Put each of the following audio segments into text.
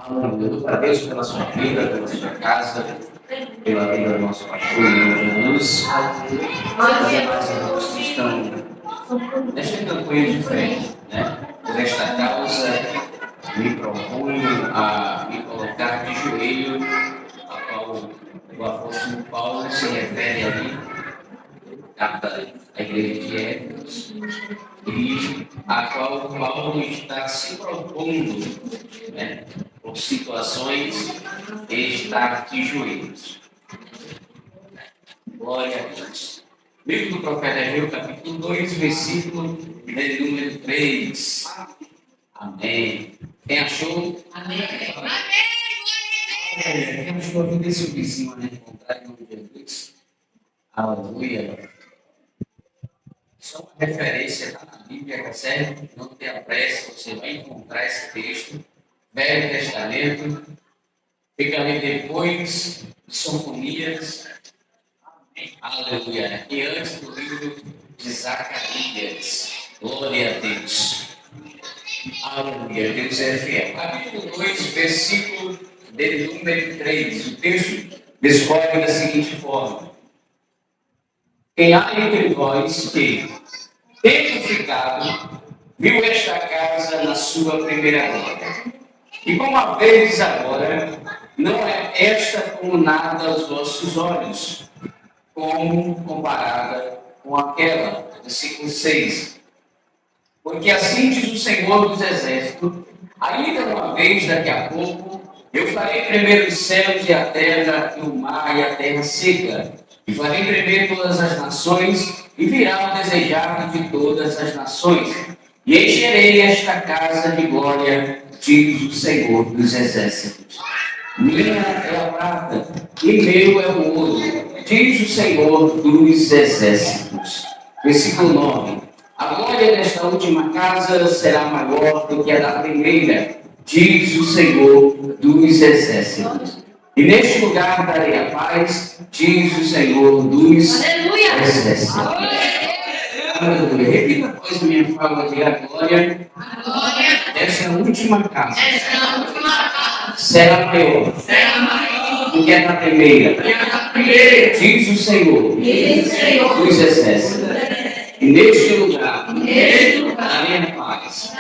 Eu dou para Deus pela sua vida, pela sua casa, pela vida do nosso pastor, Jesus. Também mais irmãos que estão nesta campanha de fé, né? Por esta causa, me proponho a me colocar de joelho, a qual o apóstolo Paulo se refere ali, carta à igreja de Éfeso, e a qual Paulo está se propondo, né, por situações, estar de joelhos. Glória a Deus. Livro do profeta Ageu, capítulo 2, versículo de número 3. Amém. Quem achou? Amém. Quem achou a vida desse vizinho, né? Encontrar em nome de Jesus. Aleluia. Só uma referência, está na Bíblia, tá certo? Não tenha pressa, você vai encontrar esse texto. Velho Testamento, fica ali depois de Sofonias. Aleluia. E antes do livro de Zacarias. Glória a Deus. Aleluia. Deus é fiel. Capítulo 2, versículo de número 3. O texto discorre da seguinte forma: quem há entre vós que, tendo ficado, viu esta casa na sua primeira glória, e como a vedes agora, não é esta como nada aos vossos olhos, como comparada com aquela. Versículo 6. Porque assim diz o Senhor dos Exércitos: ainda uma vez, daqui a pouco, eu farei tremer os céus e a terra, e o mar e a terra seca, e farei tremer todas as nações, e virá o desejado de todas as nações, e encherei esta casa de glória, diz o Senhor dos Exércitos. Minha é a prata, e meu é o ouro, diz o Senhor dos Exércitos. Versículo 9. A glória desta última casa será maior do que a da primeira, diz o Senhor dos Exércitos. E neste lugar darei a paz, diz o Senhor dos Exércitos. Aleluia. Repita após a minha fala de a glória desta última casa será maior do que a da primeira, diz o Senhor dos Exércitos. E neste lugar darei a paz,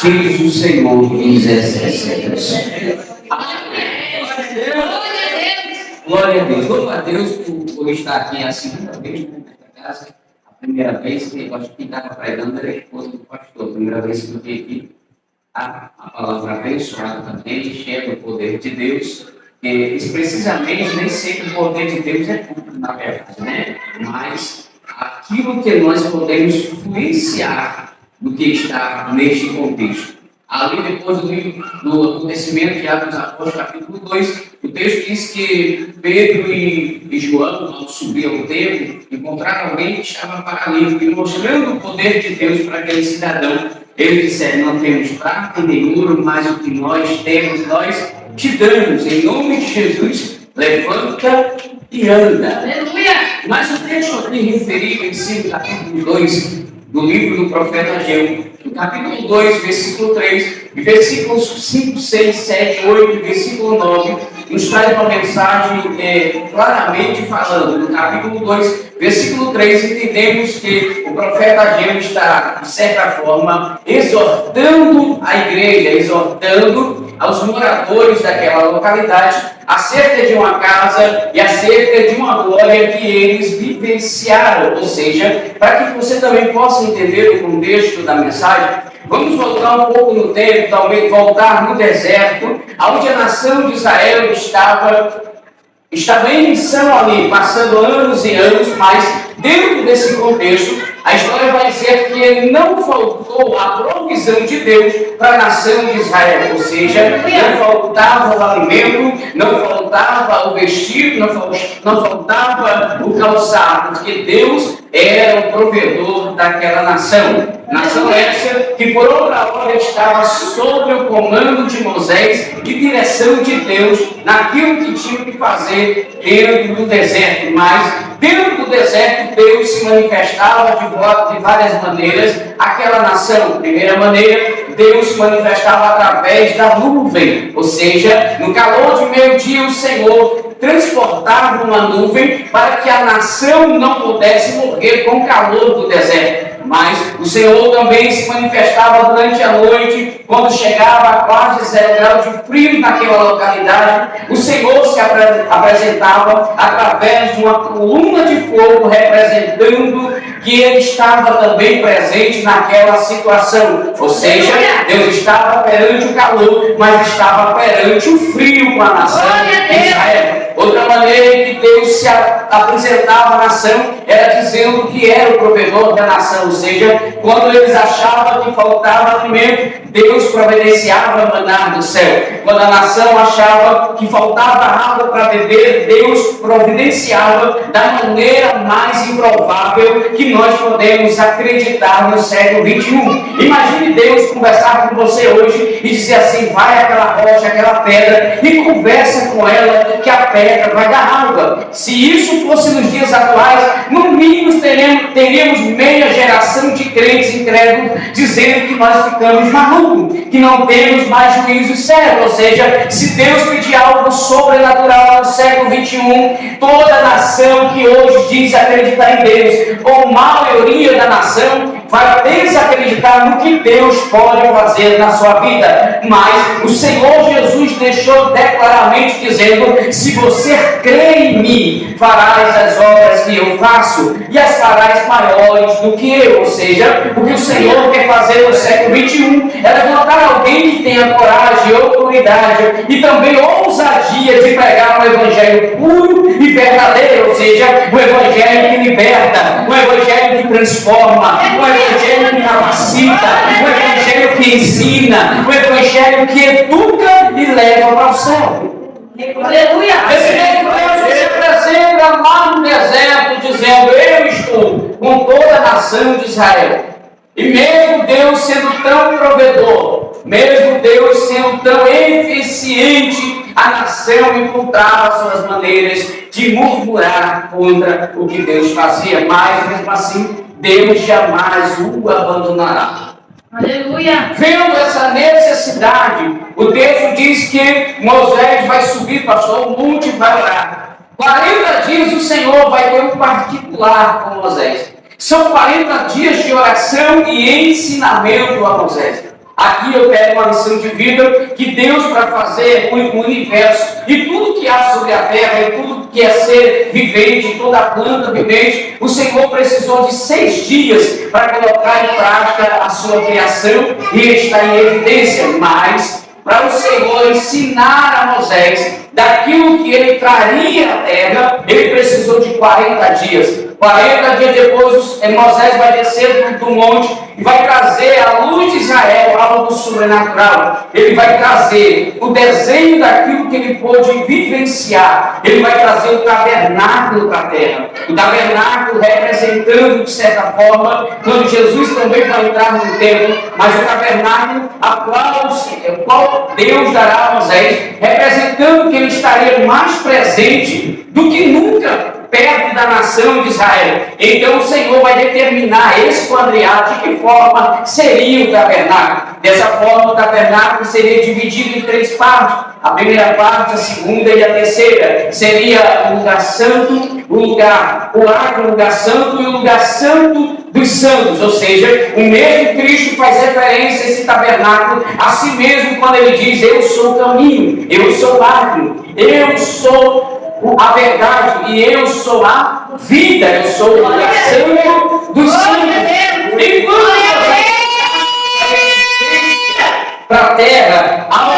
diz o Senhor dos Exércitos. Glória a Deus. Louva a Deus por estar aqui a segunda vez nesta casa. A primeira vez que eu acho que quem estava pregando era a esposa do pastor. A primeira vez que eu vi aqui a palavra abençoada também, cheia do poder de Deus. Precisamente, nem sempre o poder de Deus é tudo, na verdade, né? Mas aquilo que nós podemos influenciar do que está neste contexto. Ali, depois do acontecimento de Atos Apóstolos, capítulo 2, o texto diz que Pedro e João, ao subir ao templo, encontraram alguém que estava paralítico, e mostrando o poder de Deus para aquele cidadão, eles disseram: não temos prata nem ouro, mas o que nós temos, nós te damos. Em nome de Jesus, levanta e anda. Aleluia! Mas o texto aqui referido em cima do capítulo 2 do livro do profeta Ageu, no capítulo 2, versículo 3, e versículos 5, 6, 7, 8, versículo 9, nos traz uma mensagem claramente falando. No capítulo 2, versículo 3, entendemos que o profeta Ageu está, de certa forma, exortando a igreja, exortando aos moradores daquela localidade acerca de uma casa e acerca de uma glória que eles vivenciaram. Ou seja, para que você também possa entender o contexto da mensagem, vamos voltar um pouco no tempo, talvez voltar no deserto, onde a nação de Israel estava em missão ali, passando anos e anos, mas dentro desse contexto, a história vai dizer que não faltou a provisão de Deus para a nação de Israel, ou seja, não faltava o alimento, não faltava o vestido, não faltava o calçado, porque Deus era o provedor daquela nação. Nação essa que por outra hora estava sob o comando de Moisés e direção de Deus naquilo que tinha que fazer dentro do deserto, mas Dentro do deserto, Deus se manifestava de várias maneiras àquela nação. Primeira maneira, Deus se manifestava através da nuvem, ou seja, no calor de meio-dia o Senhor transportava uma nuvem para que a nação não pudesse morrer com o calor do deserto. Mas o Senhor também se manifestava durante a noite, quando chegava a quase 0 graus de frio naquela localidade. O Senhor se apresentava através de uma coluna de fogo, representando que Ele estava também presente naquela situação. Ou seja, Deus estava perante o calor, mas estava perante o frio com a nação de Israel. Outra maneira em que Deus se apresentava à nação era dizendo que era o provedor da nação, ou seja, quando eles achavam que faltava alimento, Deus providenciava maná do céu. Quando a nação achava que faltava água para beber, Deus providenciava da maneira mais improvável que nós podemos acreditar no século 21. Imagine Deus conversar com você hoje e dizer assim: vai àquela rocha, àquela pedra e conversa com ela que a pedra vai dar água. Se isso fosse nos dias atuais, no mínimo teríamos meia geração de crentes incrédulos dizendo que nós ficamos malucos, que não temos mais juízo sério. Ou seja, se Deus pedir algo sobrenatural no século 21, toda nação que hoje diz acreditar em Deus, ou maioria da nação, vai desacreditar no que Deus pode fazer na sua vida. Mas o Senhor Jesus deixou declaradamente dizendo: se você crê em mim, farás as obras que eu faço, e as farás maiores do que eu. Ou seja, o que o Senhor quer fazer no século 21 é levantar alguém que tenha coragem, autoridade e também ousadia de pregar um evangelho puro e verdadeiro, ou seja, um evangelho que liberta, um evangelho que transforma, um evangelho que capacita, um evangelho que ensina, um evangelho que educa e leva para o céu. Aleluia! Esse mesmo Deus se apresenta lá no deserto, dizendo: eu estou com toda a nação de Israel. E mesmo Deus sendo tão provedor, mesmo Deus sendo tão eficiente, a nação encontrava suas maneiras de murmurar contra o que Deus fazia. Mas, mesmo assim, Deus jamais o abandonará. Aleluia! Vendo essa necessidade, o texto diz que Moisés vai subir, pastor, o monte vai orar. 40 dias o Senhor vai ter um particular com Moisés. São 40 dias de oração e ensinamento a Moisés. Aqui eu pego uma lição de vida que Deus, para fazer o universo e tudo que há sobre a terra e tudo que é ser vivente, toda a planta vivente, o Senhor precisou de 6 dias para colocar em prática a sua criação e está em evidência. Mas para o Senhor ensinar a Moisés daquilo que ele traria à terra, ele precisou de 40 dias. 40 dias depois, Moisés vai descer do monte e vai trazer à luz de Israel algo sobrenatural. Ele vai trazer o desenho daquilo que ele pôde vivenciar. Ele vai trazer o tabernáculo para a terra. O tabernáculo representando, de certa forma, quando Jesus também vai entrar no templo, mas o tabernáculo o qual Deus dará a Moisés, representando que ele estaria mais presente do que nunca perto da nação de Israel. Então o Senhor vai determinar, esquadriar de que forma seria o tabernáculo. Dessa forma o tabernáculo seria dividido em 3 partes. A primeira parte, a segunda e a terceira. Seria o lugar santo, o lugar santo e o lugar santo dos santos. Ou seja, o mesmo Cristo faz referência a esse tabernáculo a si mesmo quando ele diz: eu sou o caminho, eu sou o árvore, eu sou a verdade e eu sou a vida. Eu sou o lugar santo dos santos. E quando para a terra, a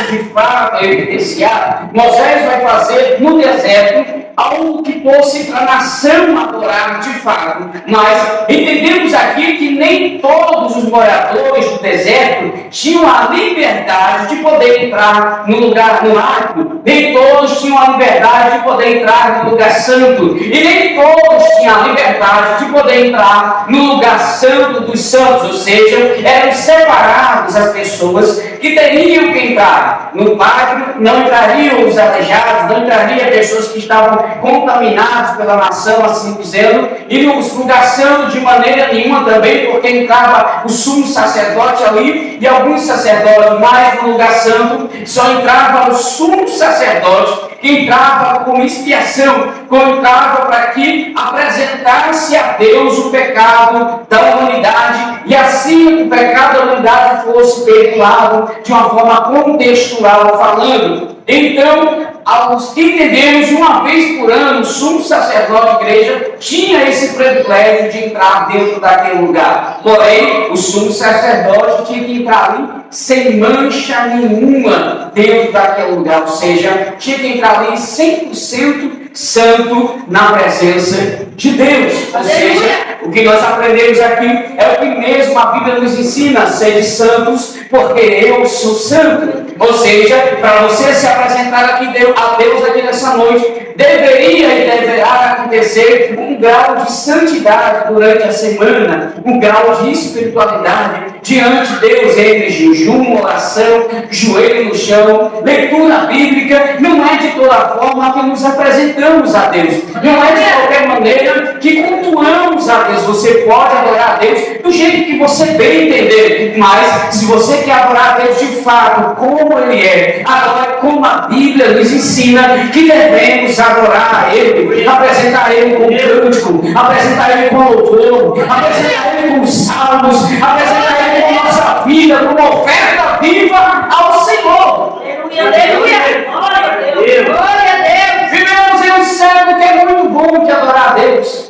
de fato evidenciar, Moisés vai fazer no deserto algo que fosse para a nação adorar de fato. Mas entendemos aqui que nem todos os moradores do deserto tinham a liberdade de poder entrar no lugar no arco. Nem todos tinham a liberdade de poder entrar no lugar santo. E nem todos tinham a liberdade de poder entrar no lugar santo dos santos. Ou seja, eram separados as pessoas que teriam que entrar. No pátio não entrariam os aleijados, não entrariam pessoas que estavam contaminados pela nação, assim dizendo, e não os lugar-santo de maneira nenhuma também, porque entrava o sumo sacerdote ali, e alguns sacerdotes, mas no lugar-santo só entrava o sumo sacerdote, que entrava com expiação, que entrava para que apresentasse a Deus o pecado da humanidade, e assim o pecado da humanidade fosse perdoado de uma forma contextual falando. Então, aos que entendemos, uma vez por ano, o sumo sacerdote da igreja tinha esse privilégio de entrar dentro daquele lugar. Porém, o sumo sacerdote tinha que entrar ali sem mancha nenhuma dentro daquele lugar. Ou seja, tinha que entrar ali 100% santo na presença de Deus. Ou seja, o que nós aprendemos aqui é o que mesmo a Bíblia nos ensina: sede santos, porque eu sou santo. Ou seja, para você se apresentar aqui a Deus aqui nessa noite, deveria e deverá acontecer um grau de santidade durante a semana, um grau de espiritualidade diante de Deus, entre jejum, oração, joelho no chão, leitura bíblica. Não é de toda forma que nos apresentamos a Deus, não é de qualquer maneira que cultuamos a Deus. Você pode adorar a Deus do jeito que você bem entender, mas se você quer adorar a Deus de fato, como Ele é, agora como a Bíblia nos ensina que devemos adorar a Ele, apresentar Ele com cântico, apresentar Ele com louvor, apresentar Ele com salmos, apresentar Ele com nossa vida, como oferta viva ao Senhor. Aleluia! Glória a Deus! Glória a Deus! Vivemos em um século que é muito bom de adorar a Deus.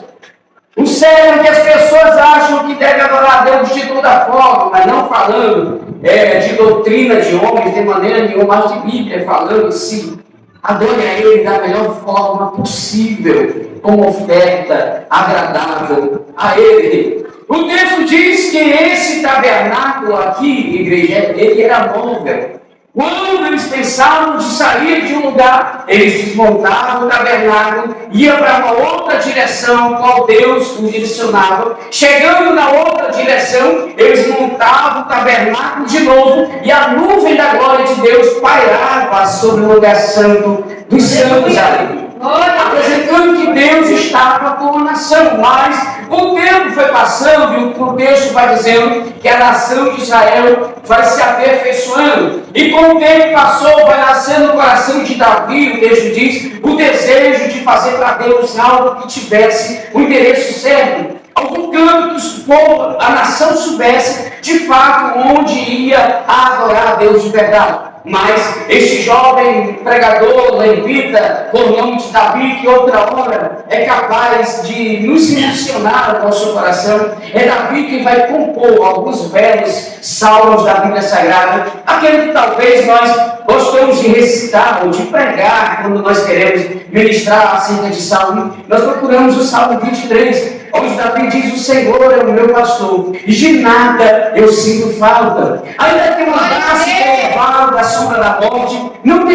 Um século que as pessoas acham que deve adorar a Deus de toda forma, mas não falando de doutrina de homens de maneira nenhuma, mas de Bíblia, falando sim. Adore a Ele da melhor forma possível, como oferta agradável a Ele. O texto diz que esse tabernáculo aqui, igreja, ele era móvel. Quando eles pensavam de sair de um lugar, eles desmontavam o tabernáculo, iam para uma outra direção, qual Deus os direcionava. Chegando na outra direção, eles montavam o tabernáculo de novo, e a nuvem da glória de Deus pairava sobre o lugar santo dos santos ali, apresentando que Deus estava com a nação. Mas o tempo foi passando e o texto vai dizendo que a nação de Israel vai se aperfeiçoando. E com o tempo passou, vai nascendo no coração de Davi, o texto diz, o desejo de fazer para Deus algo que tivesse o endereço certo. Algum canto que a nação soubesse de fato onde ia adorar a Deus de verdade. Mas este jovem pregador, levita, por nome de Davi, que outra hora é capaz de nos emocionar com o nosso coração, é Davi quem vai compor alguns belos salmos da Bíblia Sagrada, aquele que talvez nós gostamos de recitar ou de pregar quando nós queremos ministrar acerca de salmo. Nós procuramos o Salmo 23, onde Davi diz: o Senhor é o meu pastor, e de nada eu sinto falta. Ainda que eu andasse pelo vale da sombra da morte, não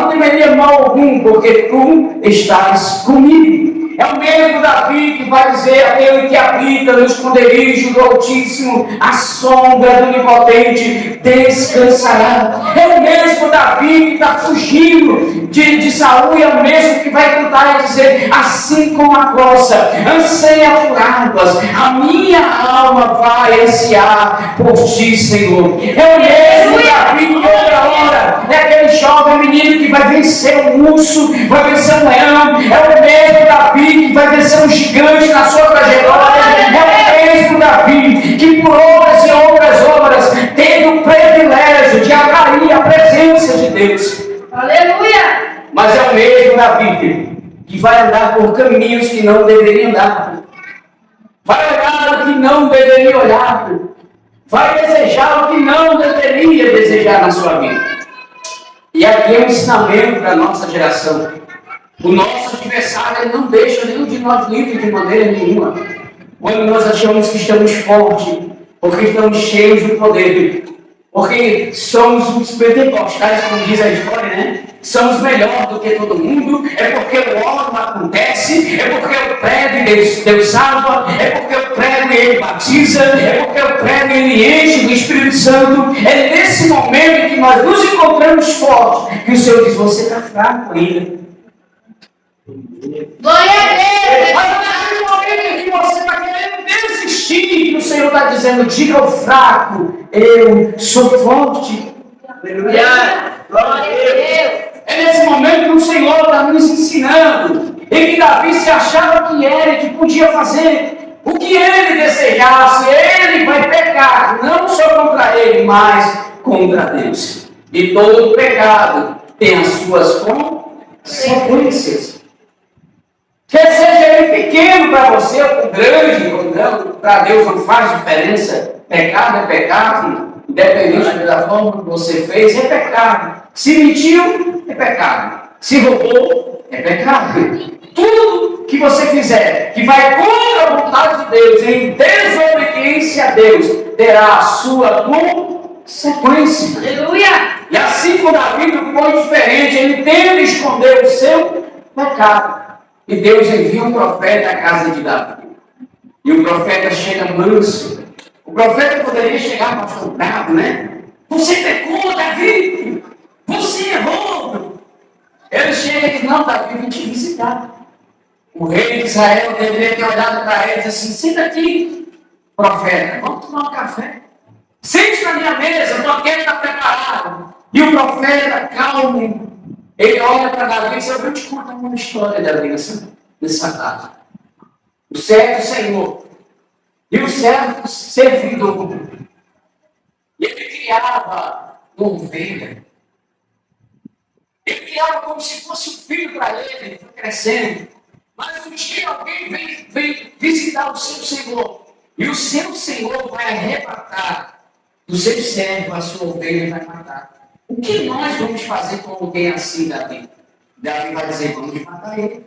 temeria mal algum, porque tu estás comigo. É o mesmo Davi que vai dizer: aquele que habita no esconderijo do Altíssimo, a sombra do Onipotente descansará. É o mesmo Davi que está fugindo de Saul, e é o mesmo que vai cantar e dizer: assim como a coça anseia por águas, a minha alma vai ansiar por ti, Senhor. É o mesmo Davi que outra hora é aquele jovem menino que vai vencer o urso, vai vencer o leão. É o mesmo Davi que vai vencer um gigante na sua trajetória. É o mesmo Davi que por outras e outras obras teve o privilégio de atrair a presença de Deus. Aleluia! Mas é o mesmo Davi que vai andar por caminhos que não deveria andar, vai olhar o que não deveria olhar, vai desejar o que não deveria desejar na sua vida. E aqui é um ensinamento para a nossa geração. O nosso adversário não deixa nenhum de nós livre de maneira nenhuma. Quando nós achamos que estamos fortes, porque estamos cheios de poder, porque somos os pentecostais, como diz a história, né? Somos melhor do que todo mundo, é porque o óleo acontece, é porque eu prego e Deus salva, é porque eu prego e Ele batiza, é porque eu prego e Ele enche do Espírito Santo. É nesse momento que nós nos encontramos fortes, que o Senhor diz: você está fraco ainda. Glória a Deus. Mas naquele momento que você está querendo desistir, que o Senhor está dizendo, diga ao fraco, eu sou forte. Glória a Deus. É nesse momento que o Senhor está nos ensinando. E que Davi se achava que era e que podia fazer o que ele desejasse. Ele vai pecar, não só contra ele, mas contra Deus. E todo pecado tem as suas consequências. Quer seja ele pequeno para você ou grande, ou não, para Deus não faz diferença. Pecado é pecado, independente da forma que você fez, é pecado. Se mentiu, é pecado. Se roubou, é pecado. Tudo que você fizer que vai contra a vontade de Deus, em desobediência a Deus, terá a sua consequência. Aleluia. E assim como Davi não foi diferente, ele tenta esconder o seu pecado. E Deus envia um profeta à casa de Davi. E o profeta chega manso. O profeta poderia chegar pastor bravo, né? Você pecou, Davi! Você errou! Ele chega e diz, não, Davi, vim te visitar. O rei de Israel deveria ter olhado para ele e disse assim, senta aqui, profeta, vamos tomar um café. Sente na minha mesa, o banquete está preparado. E o profeta, calmo, ele olha para Davi e diz, eu vou te contar uma história, Davi, nessa tarde. O servo Senhor e o servo servidor. Ele criava uma ovelha. Ele criava como se fosse um filho para ele, foi crescendo. Mas um dia alguém vem visitar o seu Senhor. E o seu Senhor vai arrebatar do seu servo a sua ovelha e vai matar. O que nós vamos fazer com alguém assim, Davi? Davi vai dizer, vamos matar ele.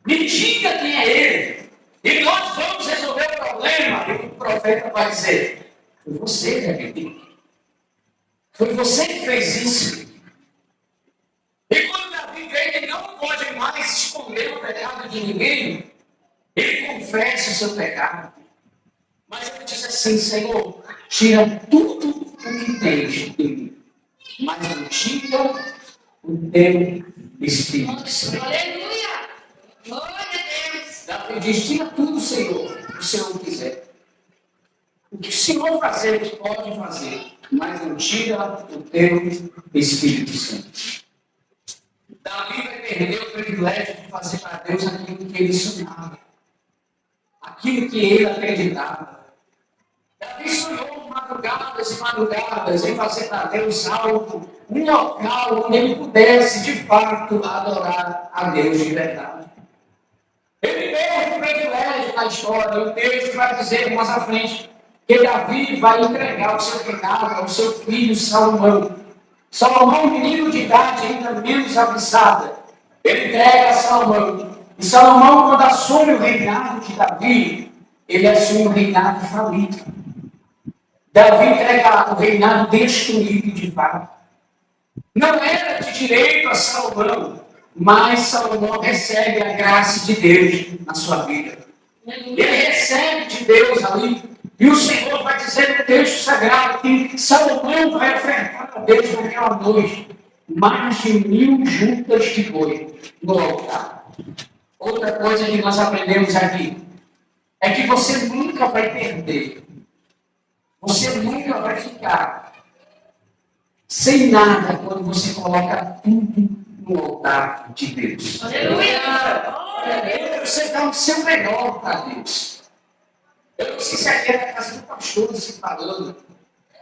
Me diga quem é ele. E nós vamos resolver o problema. E o profeta vai dizer, foi você, Davi. Foi você que fez isso. E quando Davi vê que não pode mais esconder o pecado de ninguém, ele confessa o seu pecado. Mas ele diz assim, Senhor, tira tudo o que tens de mim, mas não tira o teu Espírito Santo. Aleluia. Glória a Deus. Davi diz, tira tudo, Senhor, o que o Senhor quiser. O que o Senhor fazer, ele pode fazer, mas não tira o teu Espírito Santo. Davi vai perder o privilégio de fazer para Deus aquilo que ele sonhava, aquilo que ele acreditava. Davi sonhou madrugadas e madrugadas em fazer para Deus algo, um local onde ele pudesse de fato adorar a Deus de verdade. Ele teve o privilégio na história, e o texto vai dizer mais à frente que Davi vai entregar o seu reinado ao seu filho Salomão. Salomão, menino de idade ainda menos avançada, ele entrega a Salomão. E Salomão, quando assume o reinado de Davi, ele assume o reinado falido. Davi entrega o reinado destruído de fato. Não era de direito a Salomão, mas Salomão recebe a graça de Deus na sua vida. Ele recebe de Deus ali. E o Senhor vai dizer no texto sagrado que Salomão vai ofertar a Deus naquela noite mais de 1000 juntas de boi no altar. Outra coisa que nós aprendemos aqui é que você nunca vai perder. Você nunca vai ficar sem nada quando você coloca tudo no altar de Deus. Aleluia. Você dá o seu melhor para Deus. Eu não sei se aqui é a casa do pastor se falando,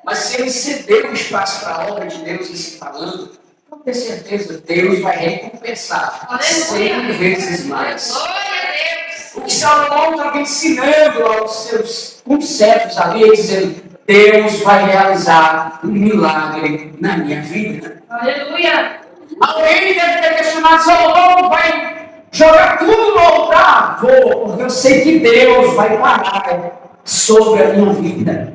mas se ele ceder o espaço para a obra de Deus se falando, pode ter certeza, Deus vai recompensar 100 vezes mais. Glória a Deus. O que Salomão estava ensinando aos seus conservos ali, dizendo, Deus vai realizar um milagre na minha vida. Aleluia. Alguém deve ter questionado, Salomão vai jogar tudo no altar? Vou, porque eu sei que Deus vai parar sobre a minha vida.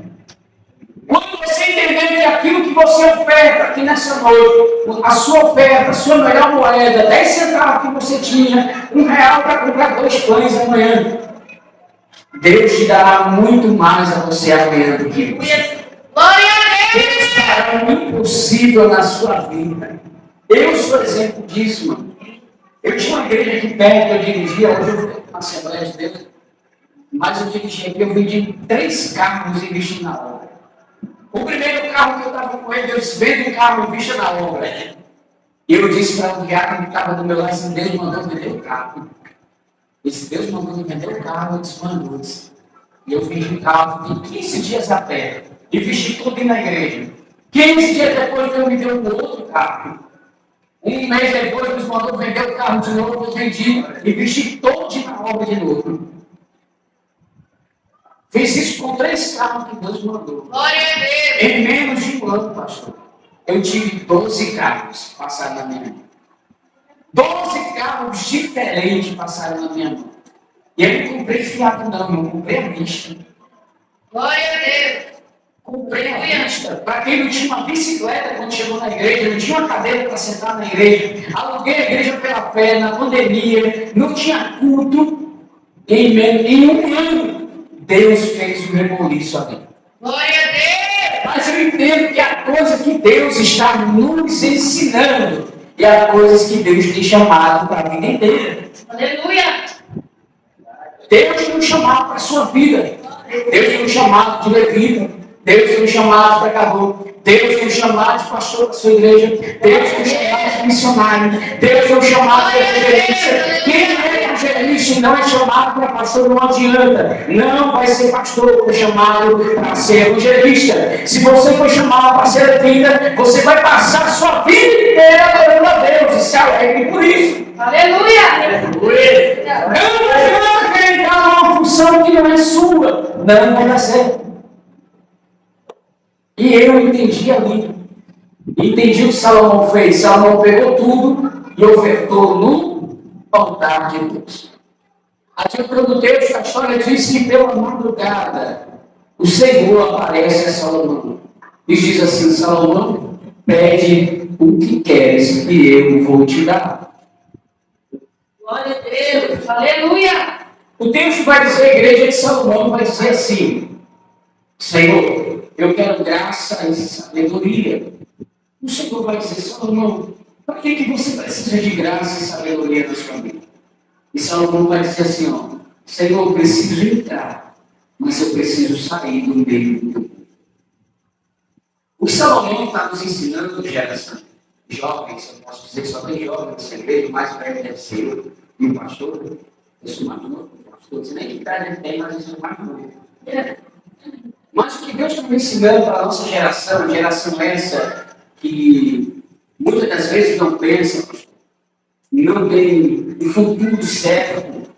Quando você entender que aquilo que você oferta aqui nessa noite, a sua oferta, a sua melhor moeda, 10 centavos que você tinha, R$1 para comprar 2 pães amanhã, Deus te dará muito mais a você amanhã do que isso. Glória a Deus. Deus fará o impossível na sua vida. Eu sou exemplo disso, mano. Eu tinha uma igreja aqui perto, eu dirigia, hoje eu fui na Assembleia de Deus, mas eu dirigia aqui, eu vendi 3 carros e investi na obra. O primeiro carro que eu estava com ele, eu disse, vende o carro e invista na obra. E eu disse para o diácono que estava do meu lado, assim, Deus mandou vender o carro. Esse Deus mandou me vender o carro, eu disse, mandou. E eu vendi o carro, fiquei 15 dias a pé, investi tudo na igreja. 15 dias depois, Deus me deu um outro carro. Um mês depois, Deus mandou vender o carro de novo, eu vendi, investi todo na obra de novo. Fiz isso com 3 carros que Deus mandou. Glória a Deus. Em menos de um ano, pastor, eu tive 12 carros passaram na minha mão. 12 carros diferentes passaram na minha mão. E eu não comprei fiado, não, eu comprei à vista. Glória a Deus. Comprei à vista. Para quem não tinha uma bicicleta quando chegou na igreja, não tinha uma cadeira para sentar na igreja, aluguei a igreja pela fé, na pandemia, não tinha culto. Em um ano, Deus fez um reboliço ali. Glória a Deus. Mas eu entendo que há coisas que Deus está nos ensinando e há coisas que Deus tem chamado para a vida inteira. Aleluia. Deus tem um chamado para a sua vida. Deus tem um chamado de levita. Deus tem um chamado de pregador. Deus tem um chamado de pastor da sua igreja. Deus tem um chamado de missionário. Deus tem um chamado de evangelista. Quem é evangelista e não é chamado para pastor, não adianta. Não vai ser pastor, foi chamado para ser evangelista. Se você foi chamado para ser levita, você vai passar a sua vida inteira adorando a Deus. E se alegre por isso. Aleluia. Não adianta acreditar numa função que não é sua. Não vai dar certo. E eu entendi ali. Entendi o que Salomão fez. Salomão pegou tudo e ofertou no altar de Deus. Aqui o produtor da história diz que pela madrugada o Senhor aparece a Salomão. E diz assim, Salomão, pede o que queres e eu vou te dar. Glória a Deus. Aleluia. O texto vai dizer, a igreja de Salomão vai dizer assim, Senhor, eu quero graça e sabedoria. O Senhor vai dizer, Salomão, para que você precisa de graça e sabedoria na sua vida? E Salomão vai dizer assim, ó, Senhor, eu preciso entrar, mas eu preciso sair do meio do teu povo. O Salomão está nos ensinando, geração, jovens, eu posso dizer, só tem jovens nessa igreja, o mais velho deve ser eu, e o pastor, eu sou mais novo, pastor, você nem que idade tem, mas eu sou mais novo. Mas o que Deus está me ensinando para a nossa geração essa que muitas das vezes não pensa, não tem um futuro certo,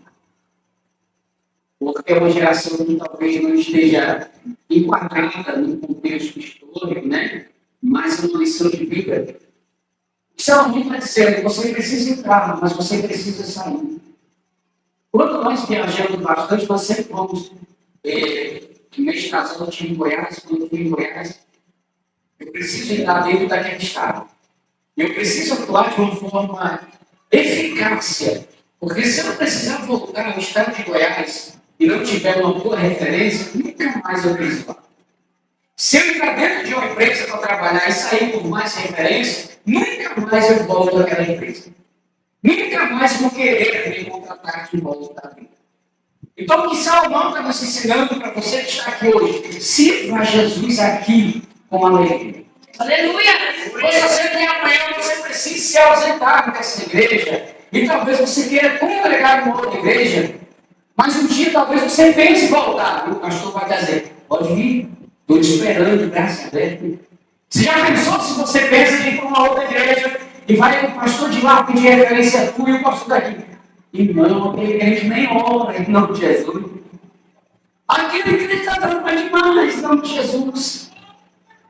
porque é uma geração que talvez não esteja enquadrada no contexto histórico, né? Mas é uma lição de vida. O Salomão está dizendo, você precisa entrar, mas você precisa sair. Quando nós viajamos bastante, nós sempre vamos... No mês de casal eu estive em Goiás, quando eu fui em Goiás, eu preciso entrar dentro daquele estado. Eu preciso atuar de uma forma eficácia, porque se eu não precisar voltar ao estado de Goiás e não tiver uma boa referência, nunca mais eu preciso lá. Se eu entrar dentro de uma empresa para trabalhar e sair por mais referência, nunca mais eu volto àquela empresa. Nunca mais vou querer me contratar de volta da vida. Então, o que Salomão está nos ensinando para você que está aqui hoje? Sirva a Jesus aqui com alegria. Aleluia. Você sabe que amanhã você precisa se ausentar dessa igreja e talvez você queira congregar em outra igreja, mas um dia talvez você pense em voltar. O pastor vai dizer, pode vir, estou te esperando de braço aberto. Você já pensou se você pensa em ir para uma outra igreja e vai o pastor de lá pedir referência tua e o pastor daqui? Irmão, aquele crente nem ora em nome de Jesus. Aquele crente está dando para demais em nome de Jesus.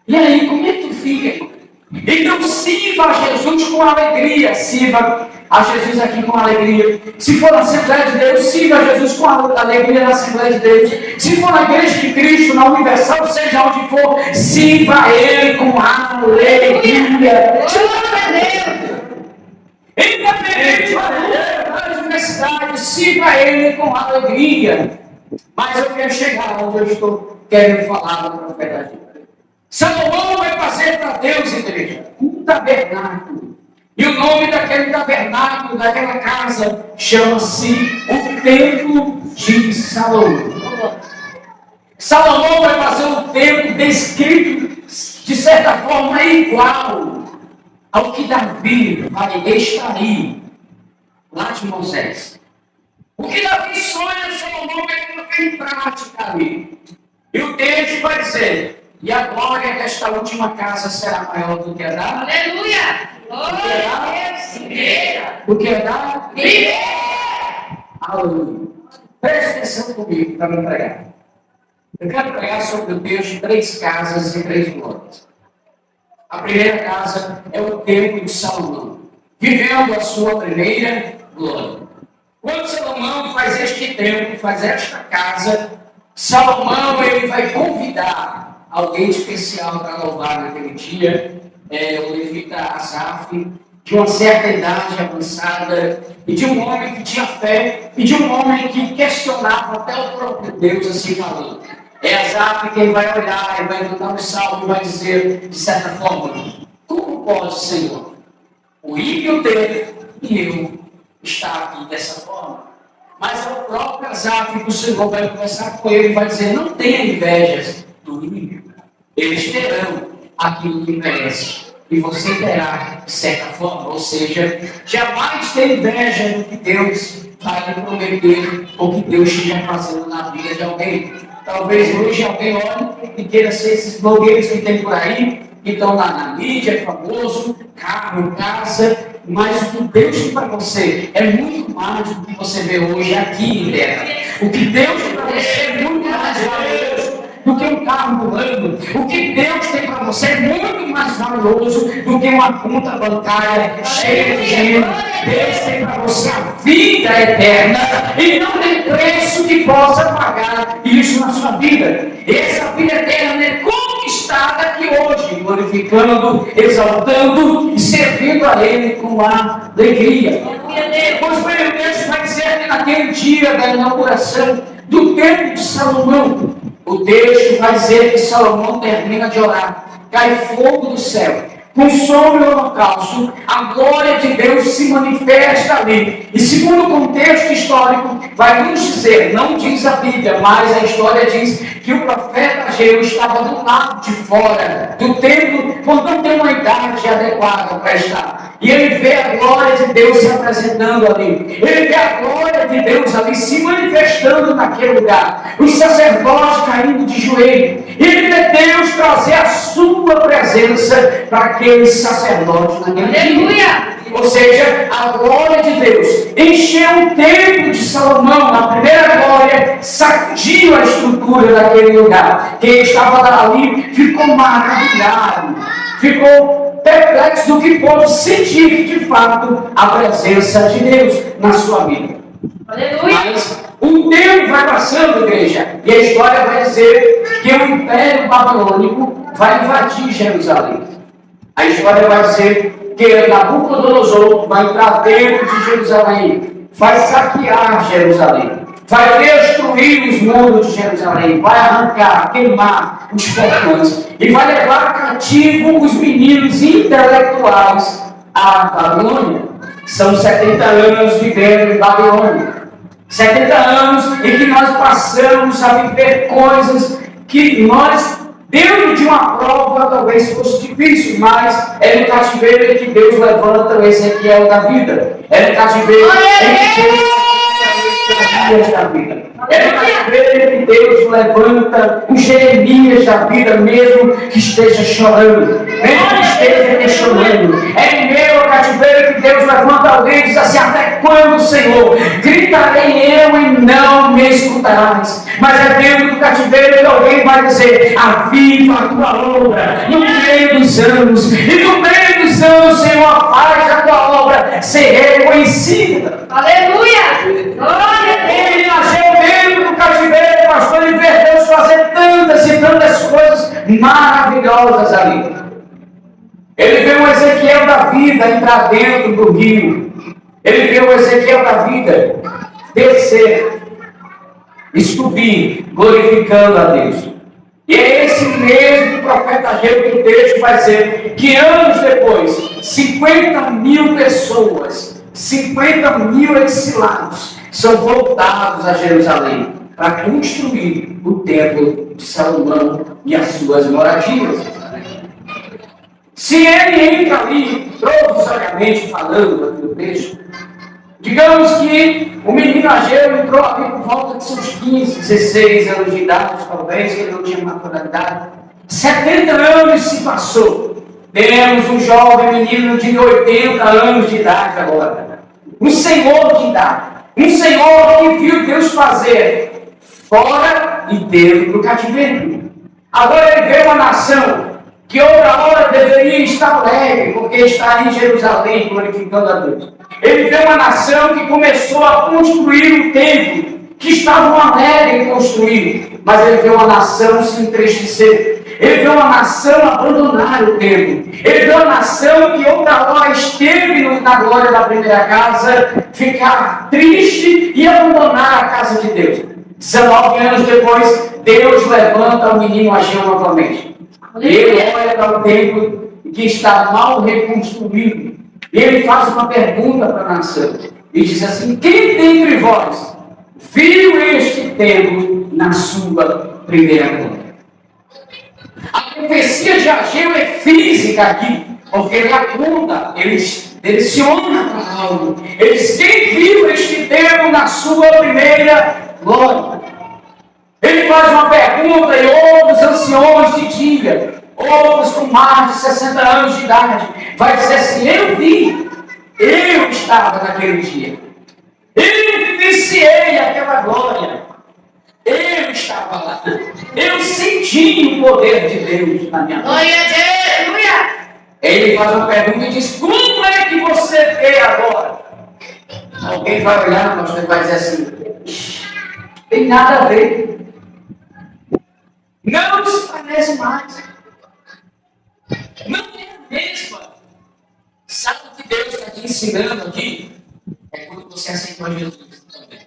E aí, como é que tu fica, irmão? Então, sirva a Jesus com alegria. Sirva a Jesus aqui com alegria. Se for na Assembleia de Deus, sirva a Jesus com alegria na Assembleia de Deus. Se for na Igreja de Cristo, na Universal, seja onde for, sirva a Ele com alegria. Independente da universidade, sirva Ele com alegria. Mas eu quero chegar onde eu estou querendo falar do profeta. Salomão vai fazer para Deus, igreja, um tabernáculo. E o nome daquele tabernáculo, daquela casa, chama-se o Templo de Salomão. Salomão vai fazer um templo descrito, de certa forma, igual ao que Davi vai extrair lá de Moisés. O que Davi sonha, Salomão vai colocar em prática ali. E o texto vai dizer: e a glória desta última casa será maior do que a da... Aleluia! Glória a Deus! Do que a da... Primeira! Aleluia. Preste atenção comigo para me pregar. Eu quero pregar sobre o Deus de 3 casas e 3 glórias. A primeira casa é o templo de Salomão, vivendo a sua primeira glória. Quando Salomão faz este templo, faz esta casa, Salomão ele vai convidar alguém especial para louvar naquele dia, o levita Asaf, de uma certa idade avançada, e de um homem que tinha fé, e de um homem que questionava até o próprio Deus, assim falando. É Asaf quem vai olhar, ele vai cantar um salmo e vai dizer, de certa forma: como pode, Senhor, o ímpio ter e eu estar aqui dessa forma? Mas é o próprio Asaf que o Senhor vai conversar com ele e vai dizer: não tenha invejas do ímpio. Eles terão aquilo que merece. E você terá, de certa forma. Ou seja, jamais ter inveja do que Deus vai lhe prometer ou que Deus esteja fazendo na vida de alguém. Talvez hoje alguém olhe e queira ser esses blogueiros que tem por aí, que estão lá na mídia, é famoso, carro, casa, mas o que Deus tem para você é muito mais do que você vê hoje aqui em terra. O que Deus tem para você é muito mais valioso do que um carro voando. O que Deus tem para você é muito mais valioso do que uma conta bancária cheia de dinheiro. Deus tem para você a vida eterna e não tem preço que possa pagar isso na sua vida. Essa vida eterna é conquistada aqui hoje, glorificando, exaltando e servindo a Ele com alegria. Pois bem, o texto vai dizer que naquele dia da inauguração do templo de Salomão, o texto vai dizer que Salomão termina de orar, cai fogo do céu, consome o holocausto, a glória de Deus se manifesta ali. E segundo o contexto histórico, vai nos dizer, não diz a Bíblia, mas a história diz que o profeta Ageu estava do lado de fora do templo, quando não tem uma idade adequada para estar. E ele vê a glória de Deus se apresentando ali. Ele vê a glória de Deus ali se manifestando naquele lugar. Os sacerdotes caindo de joelho. E ele vê Deus trazer a sua presença para aqueles sacerdotes naquele dia. Ou seja, a glória de Deus encheu o templo de Salomão. A primeira glória sacudiu a estrutura daquele lugar. Quem estava ali ficou maravilhado, ficou perplexo do que pôde sentir de fato a presença de Deus na sua vida. Aleluia. Mas o tempo vai passando, igreja, e a história vai dizer que o Império Babilônico vai invadir Jerusalém. A história vai dizer que Nabucodonosor vai entrar dentro de Jerusalém, vai saquear Jerusalém, vai destruir os muros de Jerusalém, vai arrancar, queimar os portões e vai levar cativo os meninos intelectuais à Babilônia. São 70 anos vivendo em Babilônia. 70 anos em que nós passamos a viver coisas que nós, dentro de uma prova, talvez fosse difícil, mas é no cativeiro que Deus levanta o Ezequiel da vida. É no cativeiro que Deus levanta da vida. É no cativeiro que Deus levanta o Jeremias da vida, mesmo que esteja chorando, mesmo que esteja questionando. É em meio ao cativeiro que Deus levanta alguém e diz assim: até quando, Senhor? Gritarei eu e não me escutarás. Mas é dentro do cativeiro que alguém vai dizer: aviva a tua obra no meio dos anos. E no meio dos anos, Senhor, faz a tua obra ser reconhecida. Aleluia! Glória a Deus! Ele nasceu dentro do cativeiro, pastor, e vê Deus fazer tantas e tantas coisas maravilhosas ali. Ele vê o Ezequiel da vida entrar dentro do rio. Ele vê o Ezequiel da vida descer e subir, glorificando a Deus. E é esse mesmo profeta Ageu que o texto vai dizer que anos depois, 50 mil pessoas, 50 mil exilados, são voltados a Jerusalém para construir o templo de Salomão e as suas moradias. Se ele entra ali, provisoriamente falando aqui no texto, digamos que o menino Ageu entrou ali por volta de seus 15, 16 anos de idade, talvez, que ele não tinha maturidade. 70 anos se passou. Temos um jovem menino de 80 anos de idade agora. Um senhor de idade. Um senhor que viu Deus fazer fora e dentro do cativeiro. Agora ele vê uma nação que outra hora deveria estar alegre, porque está em Jerusalém glorificando a Deus. Ele vê uma nação que começou a construir um templo, que estavam alegres em construir, mas ele vê uma nação se entristecer. Ele vê uma nação abandonar o templo. Ele vê uma nação que outra hora esteve na glória da primeira casa, ficar triste e abandonar a casa de Deus. 19 anos depois, Deus levanta o menino Ageu novamente. Ele olha para o templo que está mal reconstruído. E ele faz uma pergunta para a nação. E diz assim: quem dentre vós viu este templo na sua primeira glória? A profecia de Ageu é física aqui, porque ele aponta, ele direciona para algo. Ele diz: quem viu este templo na sua primeira glória? Ele faz uma pergunta e outros anciões de dia, outros com mais de 60 anos de idade, vai dizer assim: eu vi, eu estava naquele dia, eu vivenciei aquela glória, eu estava lá, eu senti o poder de Deus na minha vida. Glória a Deus! Ele faz uma pergunta e diz: como é que você vê agora? Alguém vai olhar, mas você vai dizer assim: tem nada a ver. Não se parece mais. Não é a mesma. Sabe o que Deus está te ensinando aqui? É quando você aceitou Jesus também.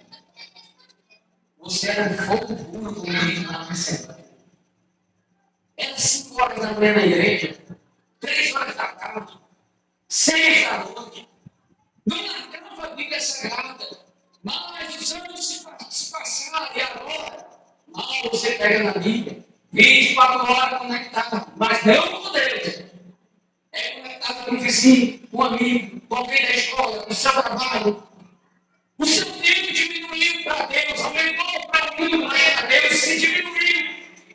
Você era um fogo puro como diz na receta. Era 5 horas da manhã na igreja, 3 horas da tarde, 6 da noite. Não marcava a Bíblia Sagrada. Mas os anos se passaram e agora, mal você pega na Bíblia. 24 horas conectado, mas não com Deus. É conectado com o vizinho, com o amigo, com alguém da escola, com o seu trabalho. O seu tempo diminuiu para Deus, aumentou para o mundo, mas para Deus se diminuiu.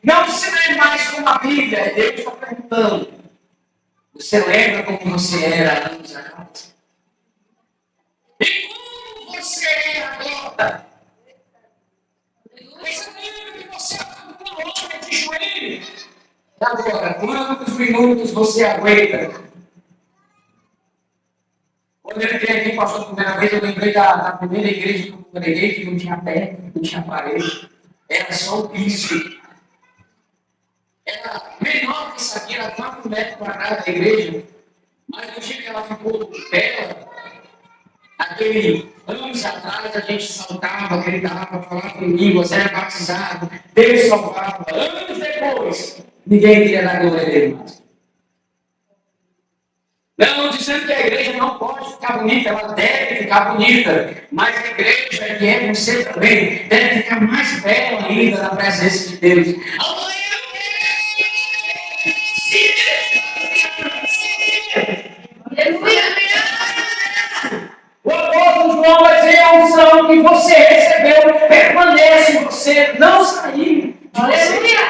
Não se lê mais com a Bíblia. Deus está perguntando: você lembra como você era anos atrás? E como você é agora? Você lembra que você estava com uma hora de joelho? Agora, quantos minutos você aguenta? Quando eu entrei aqui, passou a primeira vez, eu lembrei da primeira igreja que eu congreguei, que não tinha pé, não tinha parede, era só o piso. Era menor que isso aqui, era 4 metros quadrados a igreja, mas no dia que ela ficou bela, aquele anos atrás a gente saltava, gritava, falava em línguas, era batizado, Deus salvava. Anos depois, ninguém queria dar glória a Deus mais. Não dizendo que a igreja não pode ficar bonita, ela deve ficar bonita, mas a igreja que é você também deve ficar mais bela ainda na presença de Deus. O apóstolo João vai dizer: a unção que você recebeu permanece em você, não saiu de você.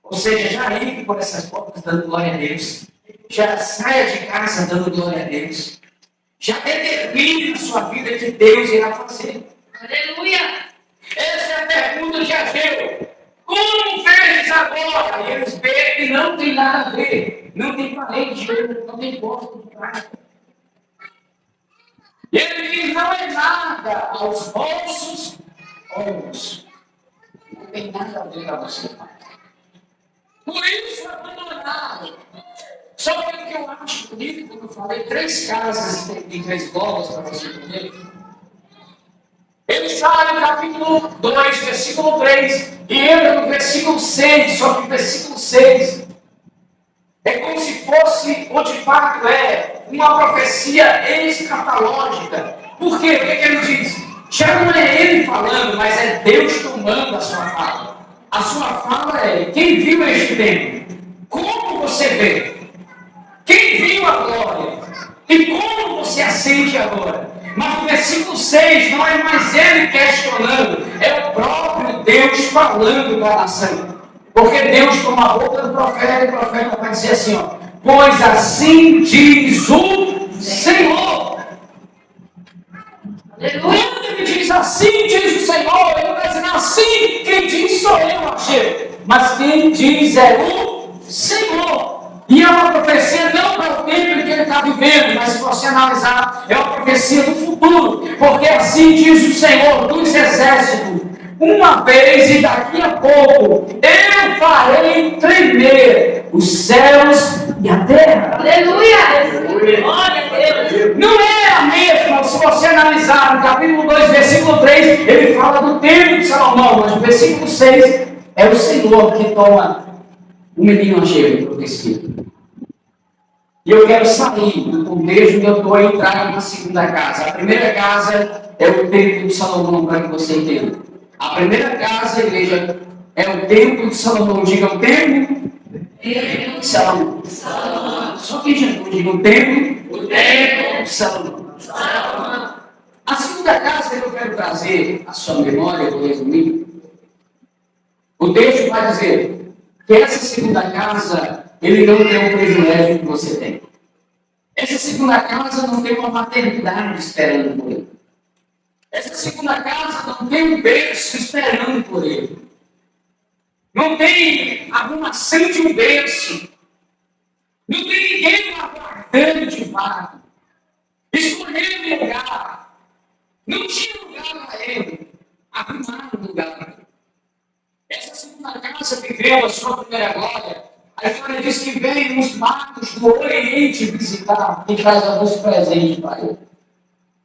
Ou seja, já entre por essas portas dando glória a Deus. Já saia de casa dando glória a Deus. Já determine na sua vida que Deus irá fazer. Aleluia! Essa é a pergunta de Ageu. Como veres agora? E eles veem que não tem nada a ver. Não tem parede de ouro, não tem porta de prata. E ele diz: não é nada aos vossos olhos. Não tem nada a ver a você. Por isso abandonaram. Só que o que eu acho bonito, como eu falei, 3 casas e 3 bolas para você comer. Ele sai no capítulo 2, versículo 3, e entra no versículo 6, só que o versículo 6 é como se fosse, ou de fato é, uma profecia escatológica. Por quê? O que ele diz? Já não é ele falando, mas é Deus tomando a sua fala. A sua fala é: quem viu este tempo? Como você vê? Quem viu a glória? E como você a sente agora? Mas o versículo 6 não é mais ele questionando, é o próprio Deus falando com a nação. Porque Deus toma a boca do profeta e o profeta vai dizer assim: ó, pois assim diz o Senhor. Quando ele diz assim diz o Senhor, ele está dizendo assim, quem diz sou eu, Achei. Mas quem diz é o Senhor. E é uma profecia não para o tempo em que ele está vivendo, mas se você analisar, é uma profecia do futuro. Porque assim diz o Senhor dos exércitos: uma vez e daqui a pouco eu farei tremer os céus e a terra. Aleluia! Glória a Deus! Não é a mesma, se você analisar no capítulo 2, versículo 3, ele fala do tempo de Salomão, mas no versículo 6 é o Senhor que toma o menino Ageu de profecia. E eu quero sair do contexto que eu estou a entrar na segunda casa. A primeira casa é o templo de Salomão, para que você entenda. A primeira casa, igreja, é o templo de Salomão. Diga o templo de Salomão. Só quem já diga o templo de Salomão. A segunda casa que eu quero trazer à sua memória, eu vou resumir. O texto vai dizer que essa segunda casa, ele não tem o privilégio que você tem. Essa segunda casa não tem uma maternidade esperando por ele. Essa segunda casa não tem um berço esperando por ele. Não tem arrumação de um berço. Não tem ninguém aguardando de fato. Escolhendo um lugar. Não tinha lugar para ele. Arrumaram um lugar para ele. Essa segunda casa viveu a sua primeira glória. A história diz que veio os magos do Oriente visitar e traz alguns presentes para ele.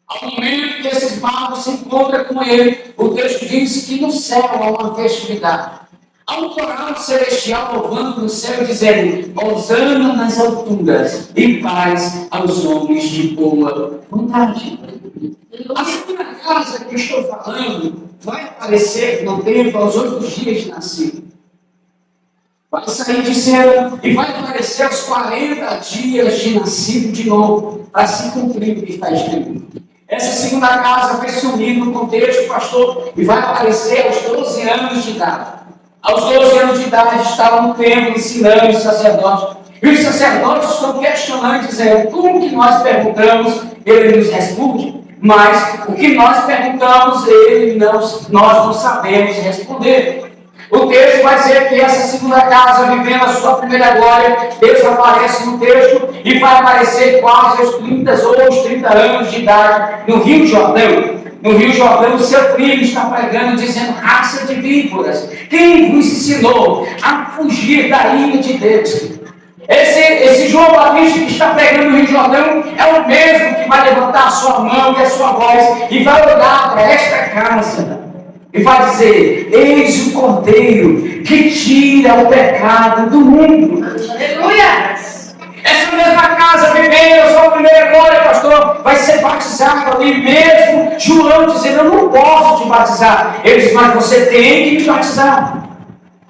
Ao momento que esses magos se encontram com ele, o texto diz que no céu há uma festividade. Há um coral celestial louvando no céu, dizendo: Hosana nas alturas e paz aos homens de boa vontade. A segunda casa que eu estou falando vai aparecer no tempo aos 8 dias de nascido. Vai sair de cena e vai aparecer aos 40 dias de nascido de novo, para se cumprir o que está escrito. Essa segunda casa vai sumir no contexto, pastor, e vai aparecer aos 12 anos de idade. Aos 12 anos de idade estavam no templo ensinando os sacerdotes. E os sacerdotes estão questionando, dizendo: tudo que nós perguntamos, ele nos responde. Mas o que nós perguntamos, nós não sabemos responder. O texto vai dizer que essa segunda casa, vivendo a sua primeira glória, Deus aparece no texto e vai aparecer quase aos 30 ou os 30 anos de idade no Rio Jordão. No Rio Jordão, o seu primo está pregando, dizendo: raça de víboras, quem vos ensinou a fugir da ira de Deus? Esse João Batista que está pregando no Rio Jordão é o mesmo que vai levantar a sua mão e a sua voz e vai olhar para esta casa e vai dizer: eis o Cordeiro que tira o pecado do mundo. Aleluia! Essa mesma casa, vivendo a sua primeira glória, pastor, vai ser batizado ali mesmo. João dizendo: eu não posso te batizar. Ele diz: mas você tem que me batizar.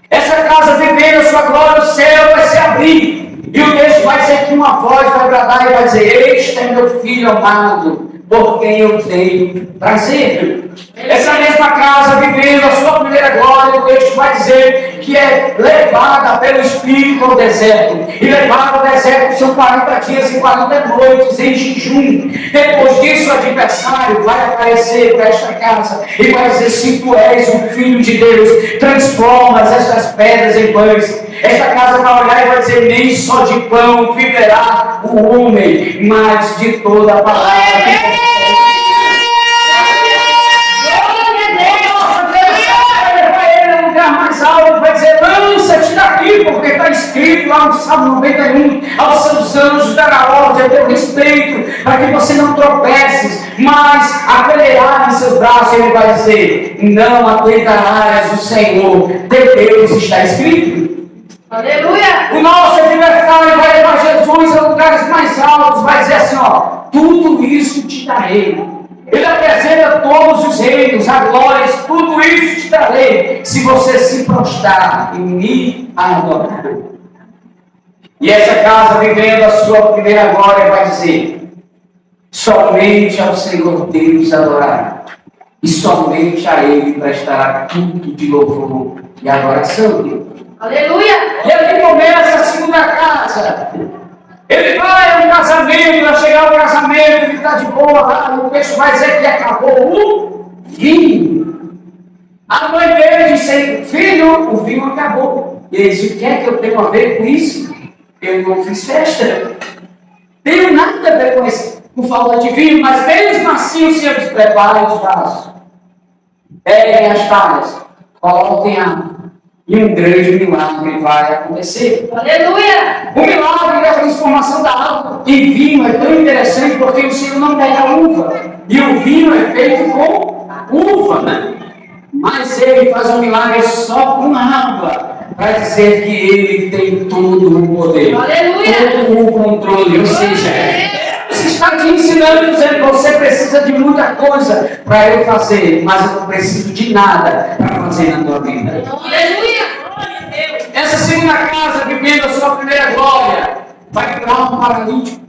Essa casa, vivendo a sua glória, o céu vai se abrir. E o texto vai dizer que uma voz vai bradar e vai dizer: este é meu filho amado, por quem eu tenho prazer. Essa mesma casa, vivendo a sua primeira glória, o texto vai dizer que é levada pelo Espírito ao deserto. E levada ao deserto são 40 dias e 40 noites em jejum. Depois disso, o adversário vai aparecer para esta casa e vai dizer: se tu és o Filho de Deus, transformas estas pedras em pães. Esta casa vai olhar e vai dizer: nem só de pão viverá o homem, mas de toda a palavra que mais alto, vai dizer: lança-te daqui, porque está escrito escrito lá no Salmo 91, aos seus anjos dará ordem a teu respeito, para que você não tropeces, mas acolherá em seus braços. Ele vai dizer: não aguentarás o Senhor, teu Deus, está escrito. Aleluia. O nosso adversário vai levar Jesus a lugares mais altos, vai dizer assim, ó, tudo isso te darei. Ele apresenta todos os reinos, a glória, tudo isso te darei, se você se prostrar e me adorar. E essa casa, vivendo a sua primeira glória, vai dizer: somente ao Senhor Deus adorará, e somente a Ele prestará tudo de louvor e adoração. Aleluia. E aqui começa a segunda casa. Ele vai a um casamento, vai chegar ao casamento, ele está de boa lá, o texto vai dizer que acabou o vinho. A mãe dele disse: filho, o vinho acabou. E ele disse: o que é que eu tenho a ver com isso? Eu não fiz festa. Tenho nada a ver com isso, com falta de vinho, mas mesmo assim o Senhor diz: preparem os vasos, peguem as talhas, coloquem água. E um grande milagre vai acontecer. Aleluia. O milagre da transformação da água em vinho é tão interessante porque o Senhor não pega a uva. E o vinho é feito com uva, né? Mas ele faz um milagre só com água, para dizer que ele tem todo o poder. Aleluia. Todo o controle. Ou seja, Deus está te ensinando, dizendo que você precisa de muita coisa para eu fazer, mas eu não preciso de nada para fazer na tua vida. Aleluia. Essa segunda casa, vivendo a sua primeira glória, vai curar um paralítico.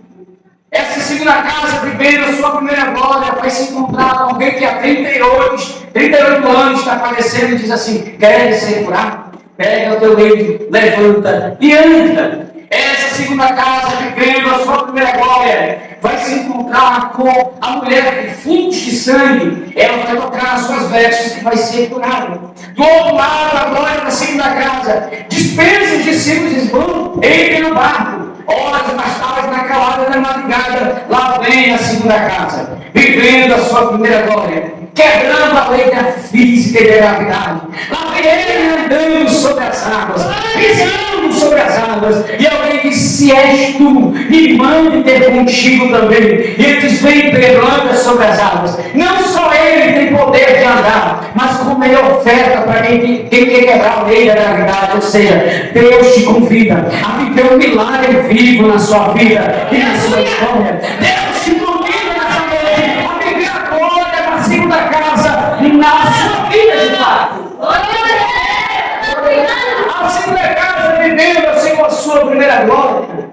Essa segunda casa, vivendo a sua primeira glória, vai se encontrar com alguém que há 38 anos está padecendo e diz assim: quer ser curado? Pega o teu leito, levanta e anda. Essa segunda casa, vivendo a sua primeira glória, vai se encontrar com a mulher com fluxo de sangue. Ela vai tocar as suas vestes e vai ser curada. Do outro lado, a glória da segunda casa, dispensa os discípulos, vão, entrem no barco. Horas mais tarde, na calada da madrugada, lá vem a segunda casa, vivendo a sua primeira glória, quebrando a lei da física e da gravidade. Lá vem ele andando sobre as águas, pisando sobre as águas. E alguém diz: se és tu, me mande ter contigo também. E ele diz: vem, Pedro, sobre as águas. Não só ele tem poder de andar, mas como ele oferta para quem quer quebrar a lei da gravidade. Ou seja, Deus te convida a viver um milagre vivo na sua vida e na sua história. Deus te convida nessa noite a viver a glória da segunda casa na sua vida de fato. A segunda casa, vivendo assim com a sua primeira glória.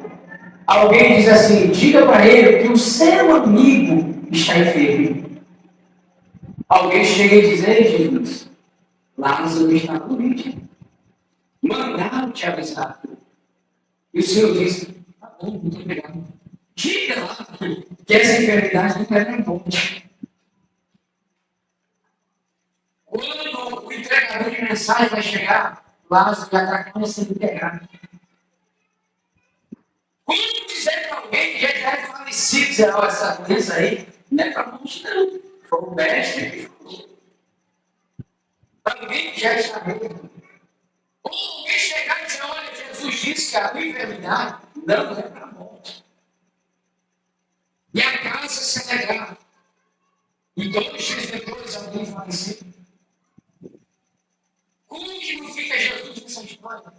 Alguém diz assim: diga para ele que o seu amigo está enfermo. Alguém chega e diz: ei, Jesus, Lázaro está doente. Mandaram te avisar. E o Senhor diz: tá bom, muito obrigado. Diga lá que essa enfermidade não é morte. Quando o entregador de mensagem vai chegar, Lázaro já está começando a pegar. Quando dizer para alguém que já é falecido, dizer: essa doença aí não é para morte, não. Foi o mestre que falou. Para alguém que já está morto. Ou alguém chegar e dizer: olha, Jesus disse que a enfermidade não é para a morte. E a casa se alegrar. E 2 dias depois alguém faleceu. Como que não fica Jesus nessa história?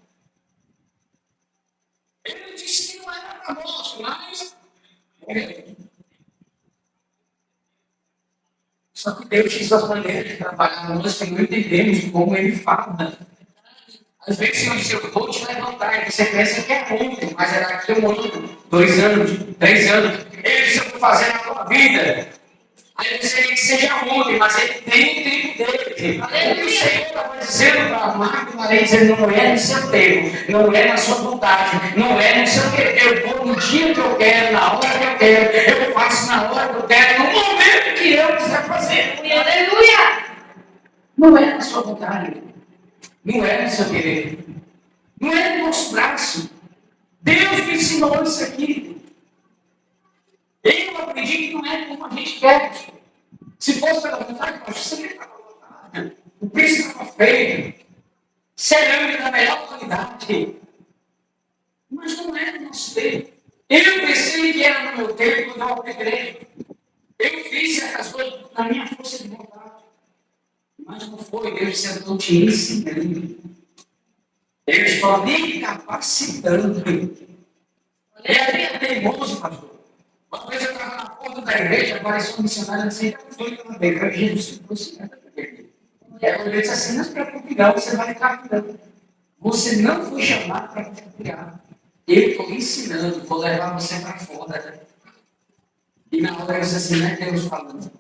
Ele disse que não era para a morte, mas só que Deus diz as maneiras de trabalhar, nós que não entendemos como ele fala. Às vezes, Senhor diz: eu vou te levantar, e você pensa que é ontem, mas é daqui a 1 ano, 2 anos, 3 anos. Ele diz: eu vou fazer na tua vida. Aí você quer que seja ontem, mas ele tem o tempo dele. O Senhor estava dizendo para Marco, dizendo: não é no seu tempo, não é na sua vontade, não é no seu querer. Eu vou no dia que eu quero, na hora que eu quero, eu faço na hora que eu quero, no momento que eu quiser fazer. Aleluia. Não é na sua vontade, não é no seu querer, não é no nosso braço. Deus me ensinou isso aqui. Eu aprendi que não é como a gente quer. Se fosse pela vontade, você nem estava vontade. O príncipe estava feio, cerâmica da melhor qualidade. Mas não é do nosso tempo. Eu pensei que era no meu tempo, quando eu aprendi. Eu fiz certas coisas na minha força de vontade. Mas não foi, Deus sentou te ensinando. Deus está me capacitando. Ele é teimoso, pastor. Uma vez eu estava na porta da igreja, apareceu um missionário assim, eu fui também, para Jesus se trouxe. Eu disse assim, não se preocupe não, você vai ficar cuidando. Você não foi chamado para criar. Eu estou ensinando, vou levar você para fora. E na hora eu disse assim, não é Deus falando.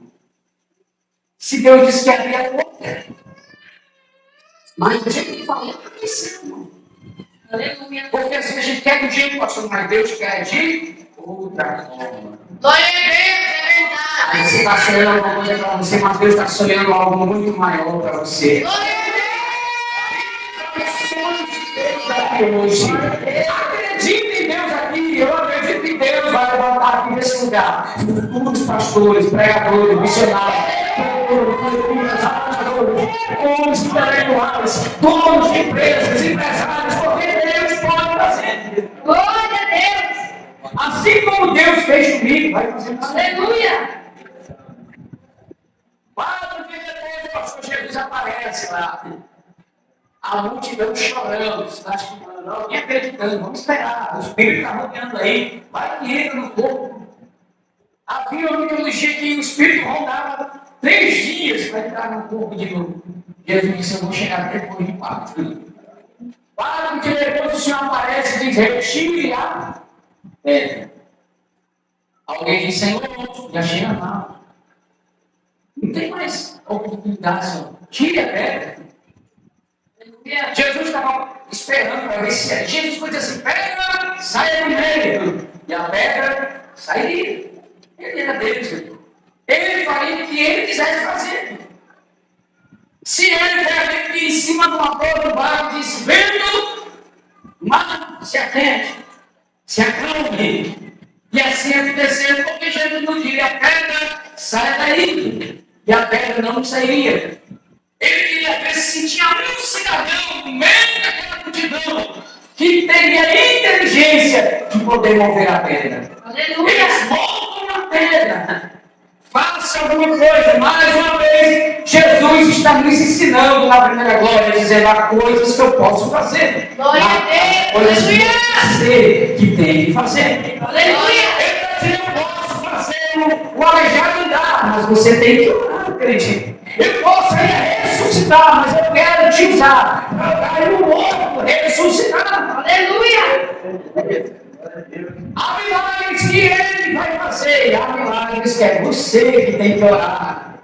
Se Deus disse que havia outra. Mas a gente fala, que isso, irmão? Porque assim, a gente quer do jeito, pastor, mas Deus quer de outra forma. Glória a Deus, é verdade. Aí você está sonhando alguma coisa para você, mas Deus está sonhando algo muito maior para você. Glória a Deus aqui hoje. Acredite em Deus aqui, eu acredito que Deus vai levantar aqui nesse lugar. Futuros pastores, pregadores, missionários, homens intelectuais, donos de empresas, empresários, porque Deus pode fazer. Glória a Deus. Assim como Deus fez comigo, vai fazer com você. Aleluia. 4 dias depois, o pastor Jesus aparece lá. A multidão chorando, cidade chorando, alguém acreditando, vamos esperar, o Espírito está rodeando aí, vai que entra no corpo. Havia uma mitologia que o Espírito rondava 3 dias para entrar no corpo de novo. Jesus disse, eu vou chegar depois de 4. 4 dias depois o Senhor aparece e diz, retire a pedra. Alguém diz, Senhor, já chega mal. Não tem mais oportunidade, Senhor. Tire a pedra. Jesus estava esperando para ver se era. Jesus foi dizer assim, pedra, saia do meio. E a pedra sairia. Ele era Deus. Ele faria o que ele quisesse fazer. Se ele der aqui em cima de uma torre do barco e diz, vento, mar, se atente, se acalme. E assim aconteceu, porque Jesus não diria, a pedra, saia daí. E a pedra não sairia. Ele queria ver se tinha um cidadão no meio daquela multidão que teria inteligência de poder mover a pedra. Aleluia. Eles movam a pedra. Faça alguma coisa. Mais uma vez, Jesus está nos ensinando na primeira glória, dizendo há coisas que eu posso fazer. Glória a Deus. Há coisas que você que tem que fazer. Aleluia. Ele está dizendo, eu posso fazer o aleijado andar, mas você tem que orar, acredite. Eu posso ainda ressuscitar, mas eu quero te usar para dar um outro ressuscitar. Aleluia. Há milagres que ele vai fazer, há milagres que é você que tem que orar.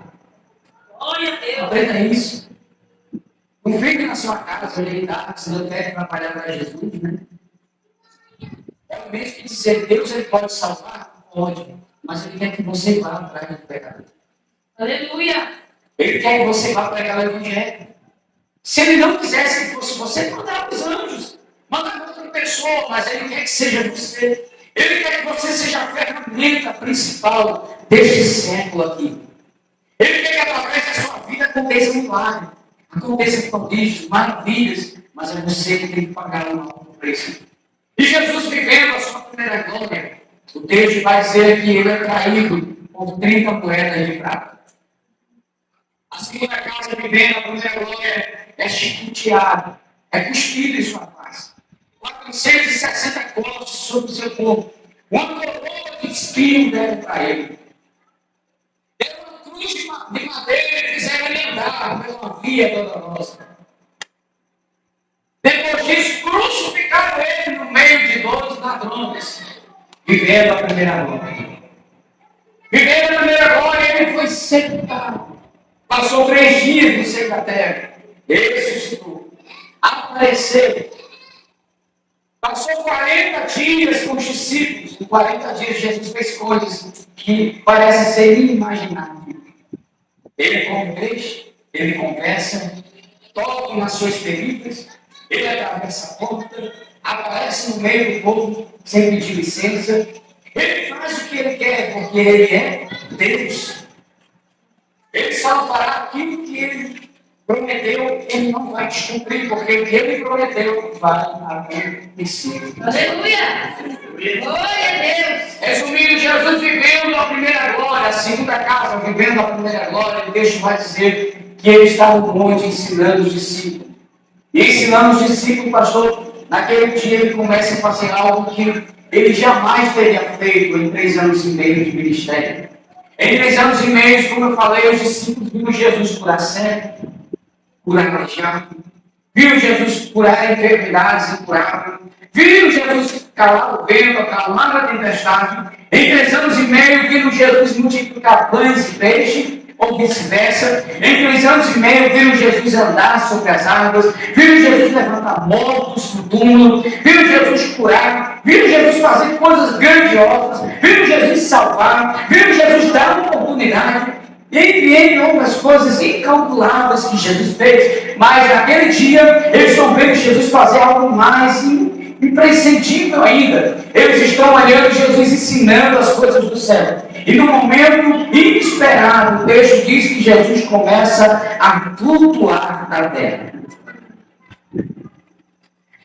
Glória a Deus. Aprenda isso. Não fique na sua casa deitado, se não quer trabalhar para Jesus, né? É o mesmo que dizer, Deus ele pode salvar? Pode, mas ele quer que você vá atrás do pecado. Aleluia. Ele quer que você vá pregar o evangelho. Se ele não quisesse que fosse você, mandava os anjos, mandava outra pessoa, mas ele quer que seja você. Ele quer que você seja a ferramenta principal deste século aqui. Ele quer que através da sua vida aconteça um milagre, aconteça prodígios, maravilhas, mas é você que tem que pagar um alto preço. E Jesus vivendo a sua primeira glória, o texto vai dizer que ele é traído por 30 moedas de prata. A segunda casa vivendo a primeira glória é chicoteado, é cuspido em sua face. 460 cortes sobre o seu corpo. Uma coroa de espinho deram para ele. Deram uma cruz de madeira e fizeram ele andar pela via dolorosa. Depois disso, crucificaram ele no meio de 12 ladrões. Vivendo a primeira glória. Vivendo a primeira glória, ele foi sepultado. Passou 3 dias no seio da terra. Ele ressuscitou. Apareceu. Passou 40 dias com os discípulos. Em 40 dias, Jesus fez coisas que parecem ser inimagináveis. Ele come peixe, ele conversa, toca nas suas feridas, ele atravessa a porta, aparece no meio do povo sem pedir licença. Ele faz o que ele quer, porque ele é Deus. Ele salvará aquilo que ele prometeu, ele não vai descumprir, porque o que ele prometeu vai acontecer. Aleluia! Glória a Deus! Resumindo, Jesus vivendo a primeira glória, a segunda casa, vivendo a primeira glória, o texto vai dizer que ele está no monte ensinando os discípulos. E ensinando os discípulos, pastor, naquele dia ele começa a fazer algo que ele jamais teria feito em 3 anos e meio de ministério. Em 3 anos e meio, como eu falei, os discípulos viram Jesus curar cego, curar aleijado, viram Jesus curar enfermidades incuradas, viram Jesus calar o vento, acalmar a tempestade. Em 3 anos e meio, viram Jesus multiplicar pães e peixes, ou vice-versa. Em 3 anos e meio, viram Jesus andar sobre as águas, viram Jesus levantar mortos do túmulo, viram Jesus curar, viram Jesus fazer coisas grandiosas, viram Jesus salvar, viram Jesus dar uma oportunidade, entre outras coisas incalculáveis que Jesus fez. Mas naquele dia, eles estão vendo Jesus fazer algo mais imprescindível ainda. Eles estão olhando Jesus ensinando as coisas do céu. E no momento inesperado, o texto diz que Jesus começa a flutuar na terra.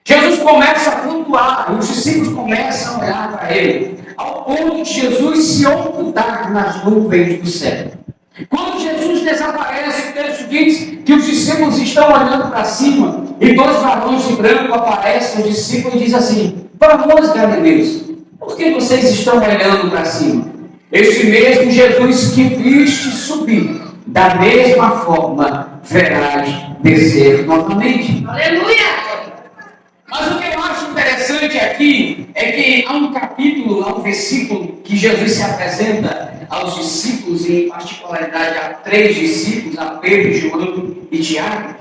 Jesus começa a flutuar, os discípulos começam a olhar para ele, ao ponto de Jesus se ocultar nas nuvens do céu. Quando Jesus desaparece, o texto diz que os discípulos estão olhando para cima e 2 varões de branco aparecem aos discípulos e dizem assim: varões galileus, por que vocês estão olhando para cima? Este mesmo Jesus que viste subir, da mesma forma verás descer novamente. Aleluia! Mas o que eu acho interessante aqui é que há um capítulo, há um versículo que Jesus se apresenta aos discípulos, e em particularidade a 3 discípulos, a Pedro, João e Tiago,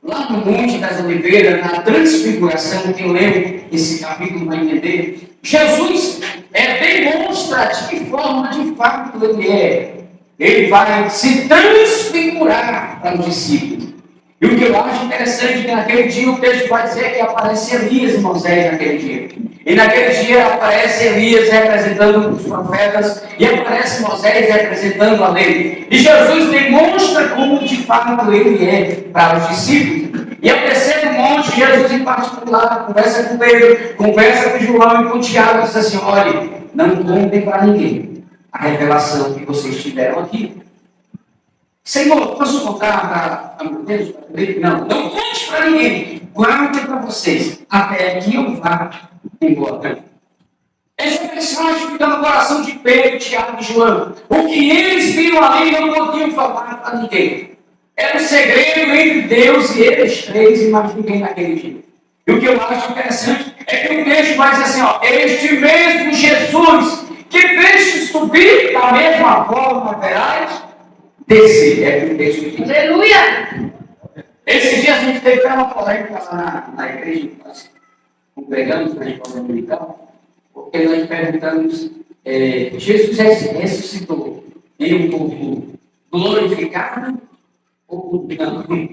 lá no Monte das Oliveiras, na Transfiguração. Quem leu esse capítulo vai entender. Jesus demonstra de que forma de fato ele é. Ele vai se transfigurar para os discípulos. E o que eu acho interessante é que naquele dia o texto vai dizer que aparece Elias e Moisés naquele dia. E naquele dia aparece Elias representando os profetas e aparece Moisés representando a lei. E Jesus demonstra como de fato ele é para os discípulos. E ao descer do monte, Jesus em particular conversa com Pedro, conversa com João e com Tiago e diz assim: olhe, não contem para ninguém a revelação que vocês tiveram aqui. Senhor, posso contar para Deus? Não conte para ninguém. Guarde para vocês, até que eu vá embora. Essa mensagem fica no coração de Pedro, Tiago e João. O que eles viram ali não podiam falar para ninguém. Era um segredo entre Deus e eles 3 e mais ninguém naquele dia. E o que eu acho interessante é que o texto vai dizer assim: ó, este mesmo Jesus que fez subir da mesma forma verás descer. É o que o texto diz. Aleluia! Esse dia a gente teve uma polêmica lá na igreja que nós congregamos na escola dominical, porque nós perguntamos: Jesus ressuscitou em um corpo glorificado ou não?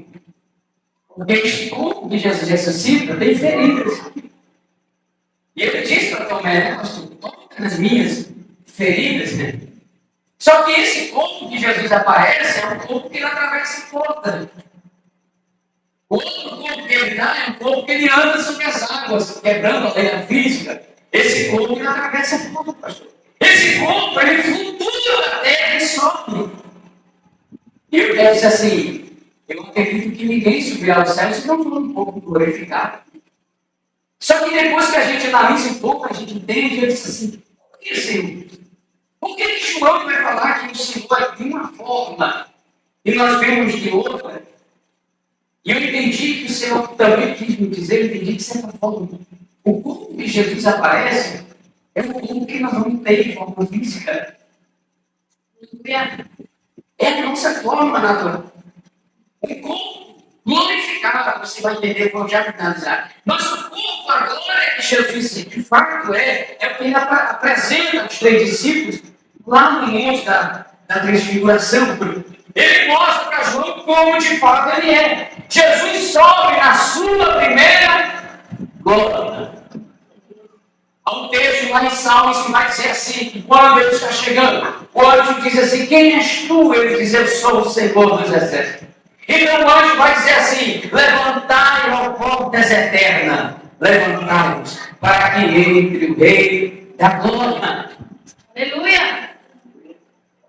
Porque este corpo que Jesus ressuscita tem feridas. E ele disse para Tomé: pastor, toca nas minhas feridas, né? Só que esse corpo que Jesus aparece é um corpo que ele atravessa a porta. O outro corpo que ele dá é um corpo que ele anda sobre as águas, quebrando a lei da física. Esse corpo ele atravessa a porta, pastor. Esse corpo ele flutua na terra e sobe. E eu disse assim: eu acredito que ninguém subirá aos céus se não for um corpo glorificado. Só que depois que a gente analisa um pouco, a gente entende, eu disse assim: por que, Senhor? Por que João vai falar que o Senhor é de uma forma e nós vemos de outra? E eu entendi que o Senhor também quis me dizer, eu entendi que, de certa forma, o corpo que Jesus aparece é o corpo que nós vamos ter de forma física. É a nossa forma natural. Um corpo glorificado, você vai entender, vou já finalizar. Nosso corpo, a glória que Jesus de fato é o que ele apresenta aos 3 discípulos lá no monte da transfiguração. Ele mostra para João como de fato ele é. Jesus sobe na sua primeira glória. Há um texto lá em Salmos que vai dizer assim, que quando ele está chegando, o anjo diz assim: quem és tu? Ele diz: eu sou o Senhor dos exércitos. Então o anjo vai dizer assim: levantai, ó portas eternas, levantai-vos, para que entre o Rei da Glória. Aleluia.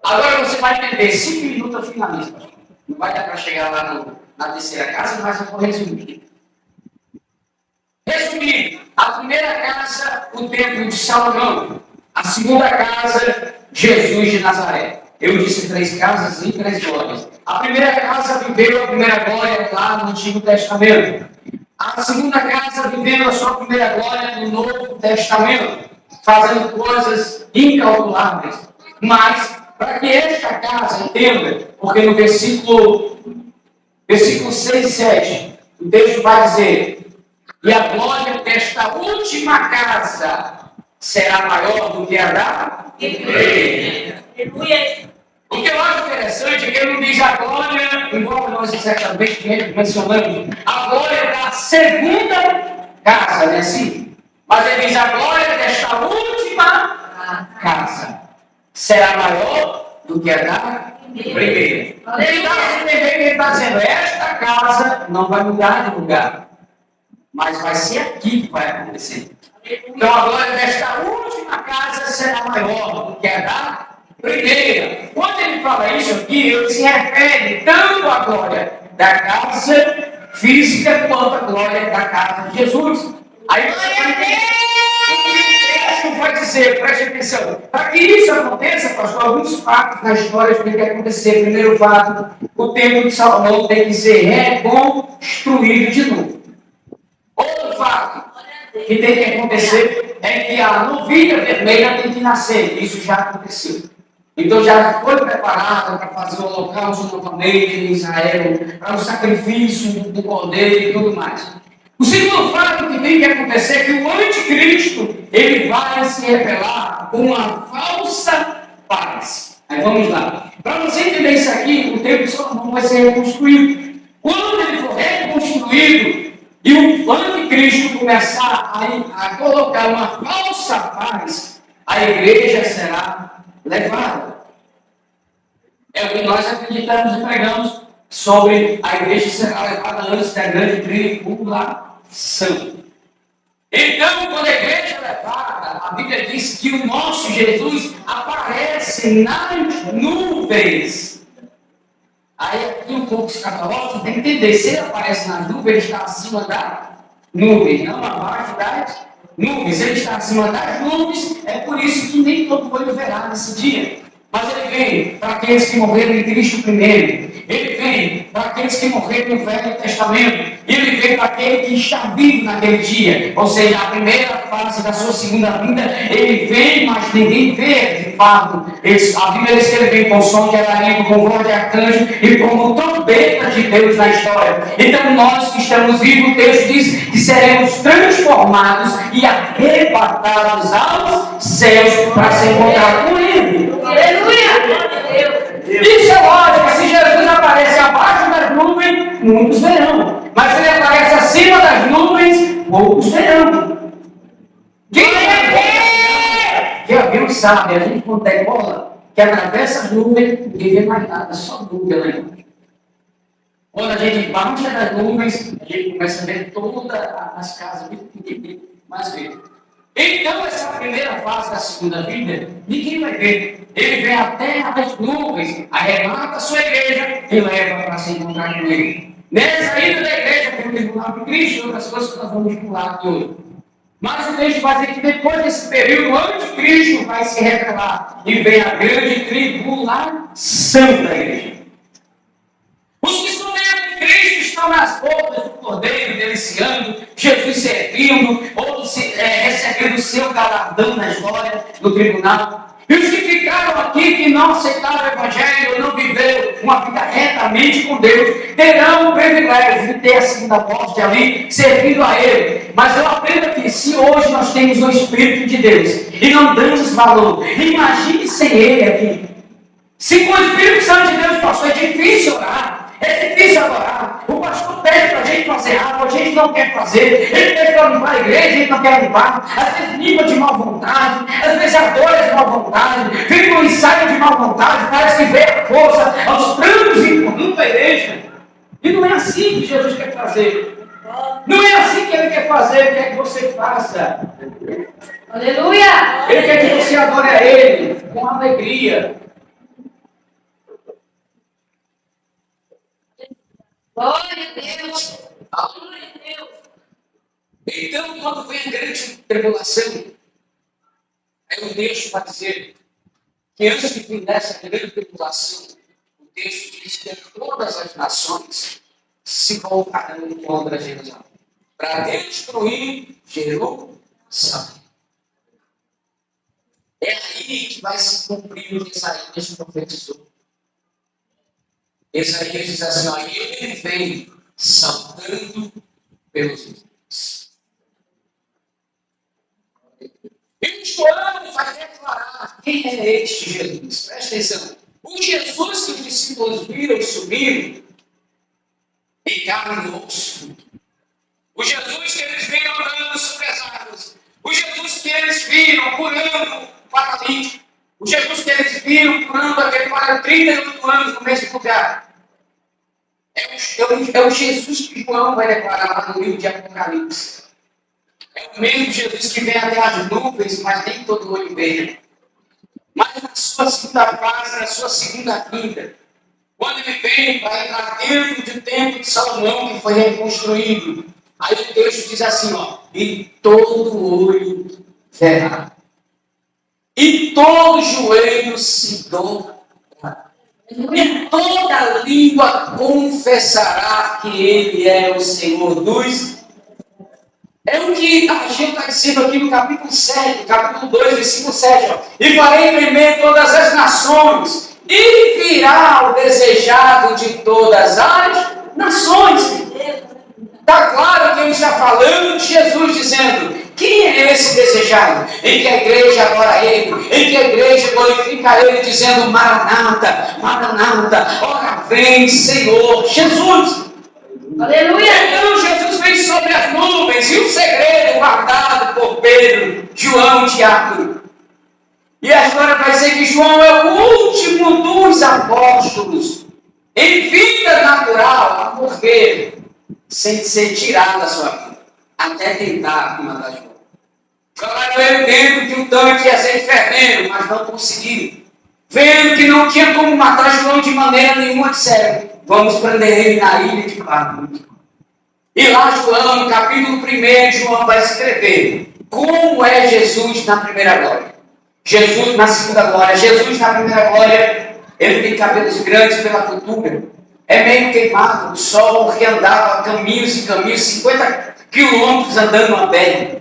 Agora você vai entender, 5 minutos eu finalizo, pastor. Não vai dar para chegar lá na terceira casa, mas eu vou resumir. Resumindo, a primeira casa, o templo de Salomão. A segunda casa, Jesus de Nazaré. Eu disse 3 casas e 3 glórias. A primeira casa viveu a primeira glória lá no Antigo Testamento. A segunda casa viveu a sua primeira glória no Novo Testamento, fazendo coisas incalculáveis. Mas, para que esta casa entenda, porque no versículo 6 e 7, o texto vai dizer: e a glória desta última casa será maior do que a da igreja. O que eu acho interessante é que ele não diz a glória, igual nós certamente mencionamos, a glória da segunda casa, não é assim? Mas ele diz a glória desta última casa será maior do que a da primeira. Então, você tem que ele está dizendo: esta casa não vai mudar de lugar, mas vai ser aqui que vai acontecer. Então a glória desta última casa será maior do que a da primeira. Quando ele fala isso aqui, ele se refere tanto à glória da casa física quanto à glória da casa de Jesus. Aí você vai entender o que o texto vai dizer, preste atenção. Para que isso aconteça, pastor, alguns fatos na história têm que acontecer. Primeiro fato: o templo de Salomão tem que ser reconstruído de novo. Outro fato que tem que acontecer é que a novilha vermelha tem que nascer. Isso já aconteceu. Então já foi preparada para fazer o holocausto novamente em Israel, para o sacrifício do cordeiro e tudo mais. O segundo fato que tem que acontecer é que o anticristo, ele vai se revelar com uma falsa paz. Aí vamos lá. Para você entender isso aqui, o templo de Salomão vai ser reconstruído. Quando ele for reconstruído e o anticristo começar a colocar uma falsa paz, a igreja será levada. É o que nós acreditamos e pregamos sobre a igreja será levada antes da grande tribulação. Então, quando a igreja é levada, a Bíblia diz que o nosso Jesus aparece nas nuvens. Aí aqui um pouco escatológico, tem que entender: se ele aparece nas nuvens, ele está acima da nuvem, não abaixo das nuvens. Ele está acima das nuvens, é por isso que nem todo olho verá nesse dia. Mas ele vem para aqueles que morreram em Cristo primeiro. Ele vem para aqueles que morreram no Velho Testamento. Ele vem para aquele que está vivo naquele dia. Ou seja, a primeira fase da sua segunda vinda, ele vem, mas ninguém vê de fato. A Bíblia diz que ele vem com som de alarido, com voz de arcanjo e como trombeta de Deus na história. Então nós que estamos vivos, o texto diz que seremos transformados e arrebatados aos céus para se encontrar com ele. Isso é lógico. Se Jesus aparece abaixo das nuvens, muitos verão. Mas se ele aparece acima das nuvens, poucos verão. Quem avião sabe, a gente quando tem bola, que atravessa as nuvens, ninguém vê mais nada, só nuvem lá embaixo. Quando a gente baixa das nuvens, a gente começa a ver todas as casas, mais vê. Então, essa primeira fase da segunda vida, ninguém vai ver. Ele vem até as nuvens, arremata a sua igreja e leva para se encontrar com ele. Nessa ida da igreja, pelo tribunal de Cristo e outras coisas que nós vamos pular aqui hoje. Mas o texto vai dizer que depois desse período, o anticristo vai se revelar e vem a grande tribulação da igreja. Os que estão dentro de Cristo estão nas bodas do Cordeiro, deliciando, Jesus servindo, outros recebendo o seu galardão na glória do tribunal. E os que ficaram aqui, que não aceitaram o Evangelho, não viveram uma vida retamente com Deus, terão o privilégio de ter a segunda morte ali, servindo a Ele. Mas eu aprendo aqui, se hoje nós temos o Espírito de Deus e não damos valor, imagine sem Ele aqui. Se com o Espírito Santo de Deus, pastor, é difícil orar, é difícil adorar. O pastor pede para a gente fazer algo, a gente não quer fazer. Ele pede para limpar a igreja, a gente não quer limpar. Às vezes limpa de má vontade, às vezes adora de má vontade, fica um ensaio de má vontade, parece que vê a força aos trancos e empurrando a igreja. E não é assim que Jesus quer fazer. Não é assim que Ele quer fazer, Ele quer que você faça. Aleluia! Ele quer que você adore a Ele com alegria. Glória a Deus! Glória a Deus! Então, quando vem a grande tribulação, aí o texto vai dizer que antes de viesse a grande tribulação, o texto diz que todas as nações se voltarão contra Jerusalém, para destruir Jerusalém. É aí que vai se cumprir o que Isaías profetizou. Isaías diz assim, ó, ele vem saltando pelos montes. E João vai declarar quem é este Jesus. Presta atenção. O Jesus que os discípulos viram subir em carne e osso. O Jesus que eles viram andando sobre as águas. O Jesus que eles viram curando o paralítico. O Jesus que eles viram curando aquele para 38 anos no mesmo lugar. É o Jesus que João vai declarar lá no livro de Apocalipse. É o mesmo Jesus que vem até as nuvens, mas nem todo olho vê. Mas na sua segunda fase, na sua segunda vinda, quando ele vem, vai entrar dentro do templo de Salomão, que foi reconstruído. Aí o texto diz assim, ó, e todo olho verá. E todo joelho se dobrará. E toda língua confessará que Ele é o Senhor dos. É o que a gente está dizendo aqui no capítulo 7, capítulo 2, versículo 7. Ó. E farei tremer todas as nações, e virá o desejado de todas as nações. Está claro que ele está falando de Jesus, dizendo, quem é esse desejado? Em que a igreja adora Ele, em que a igreja glorifica Ele, dizendo, Maranata, Maranata, ora vem, Senhor Jesus. Aleluia! Então Jesus vem sobre as nuvens, e o segredo guardado por Pedro, João, Tiago. E a história vai dizer que João é o último dos apóstolos, em vida natural, a morrer, sem ser tirado da sua vida, até tentar matar João. Jogaram ele dentro de um tanque de azeite fervendo, mas não conseguiram. Vendo que não tinha como matar João de maneira nenhuma, disseram, vamos prender ele na ilha de Patmos. E lá João, no capítulo 1, João vai escrever como é Jesus na primeira glória. Jesus na segunda glória. Jesus na primeira glória, ele tem cabelos grandes pela cultura. É meio queimado, o sol que andava caminhos e caminhos, 50 quilômetros andando a pé.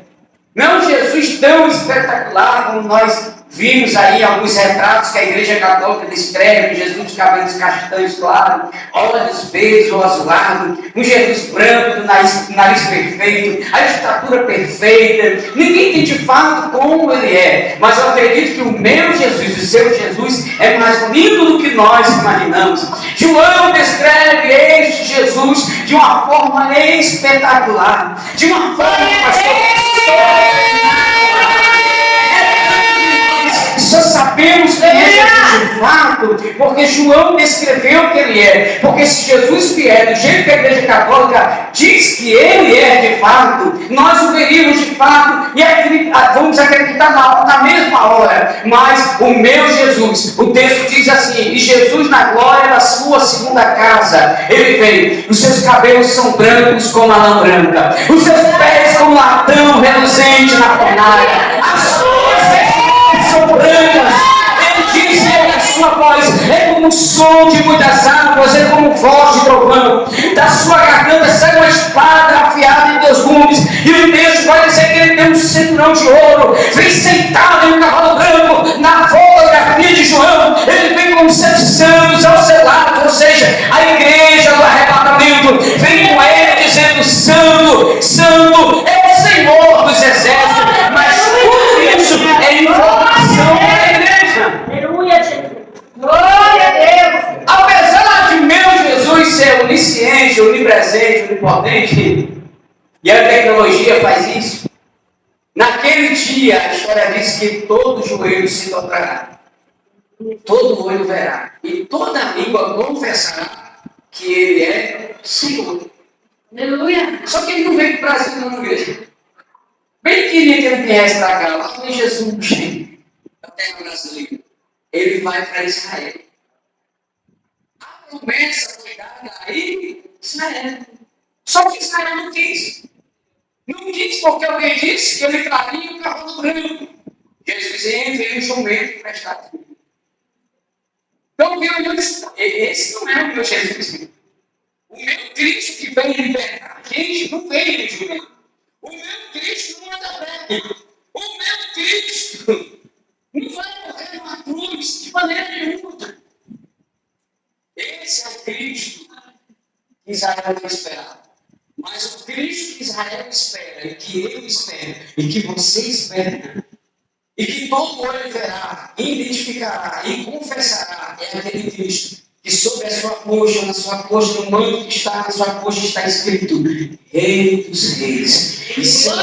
Não Jesus tão espetacular como nós vimos aí alguns retratos que a Igreja Católica descreve, Jesus de cabelos castanhos claros, olhos verdes ou azulados, um Jesus branco, nariz perfeito, a estatura perfeita. Ninguém tem de fato como ele é, mas eu acredito que o meu Jesus, o seu Jesus, é mais lindo do que nós imaginamos. João descreve este Jesus de uma forma espetacular, de uma forma, só sabemos quem é Jesus de fato, porque João descreveu que ele é. Porque se Jesus vier do jeito que a Igreja Católica diz que ele é de fato, nós o veríamos de fato e vamos acreditar na mesma hora. Mas o meu Jesus, o texto diz assim, e Jesus na glória da sua segunda casa, ele vem, os seus cabelos são brancos como a lã branca, os seus pés como latão reluzente na fornalha, as suas vestes são brancas. Ele diz que a sua voz é como o som de muitas águas, é como voz de trovão. Da sua garganta sai uma espada afiada em 2 gumes. E o texto vai dizer que ele tem um cinturão de ouro, vem sentado em um cavalo branco, na volta da harmonia de João. Ele vem com 7 santos ao selado, ou seja, a igreja do arrebatamento vem com ele dizendo: Santo, Santo é o Senhor dos exércitos. Mas tudo isso é informação para a igreja. Aleluia, Jesus. Glória a Deus. Apesar de meu Jesus ser onisciente, onipresente, onipotente, e a tecnologia faz isso, naquele dia a história diz que todo joelho se dobrará, todo olho verá, e toda língua confessará que Ele é Senhor. Aleluia. Só que Ele não veio para o Brasil, não, igreja. Bem queria que Ele viesse para cá, lá em Jesus, na terra brasileira. Ele vai para Israel. A promessa foi dada a ele, Israel. Só que Israel não quis. Não quis porque alguém disse que ele traria o cavalo branco. Jesus entra em um jumento para estar aqui. Então, esse não é o meu Jesus. O meu Cristo que veio libertar a gente não veio de jumento. O meu Cristo não anda bem. O meu Cristo não vai morrer numa cruz de maneira nenhuma. Esse é o Cristo que Israel não esperava. Mas o Cristo que Israel espera, e que eu espero, e que você espera, e que todo olho verá, identificará e confessará, é aquele Cristo que sobre a sua coxa, na sua coxa, no manto que está na sua coxa, está escrito Rei dos Reis e Senhor.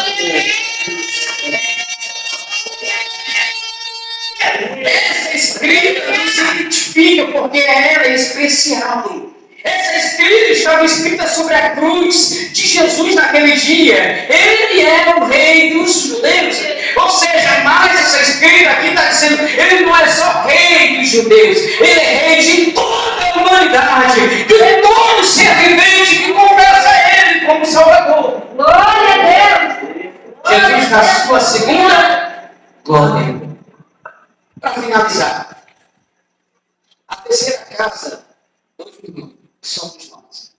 Essa escrita nos identifica porque ela é especial. Essa escrita estava escrita sobre a cruz de Jesus naquele dia. Ele é o Rei dos Judeus. Ou seja, mais essa escrita aqui está dizendo, ele não é só Rei dos Judeus, ele é Rei de toda a humanidade, de todo ser vivente que confessa ele como Salvador. Glória a Deus. Jesus na sua segunda glória. Para finalizar, a terceira casa, somos nós.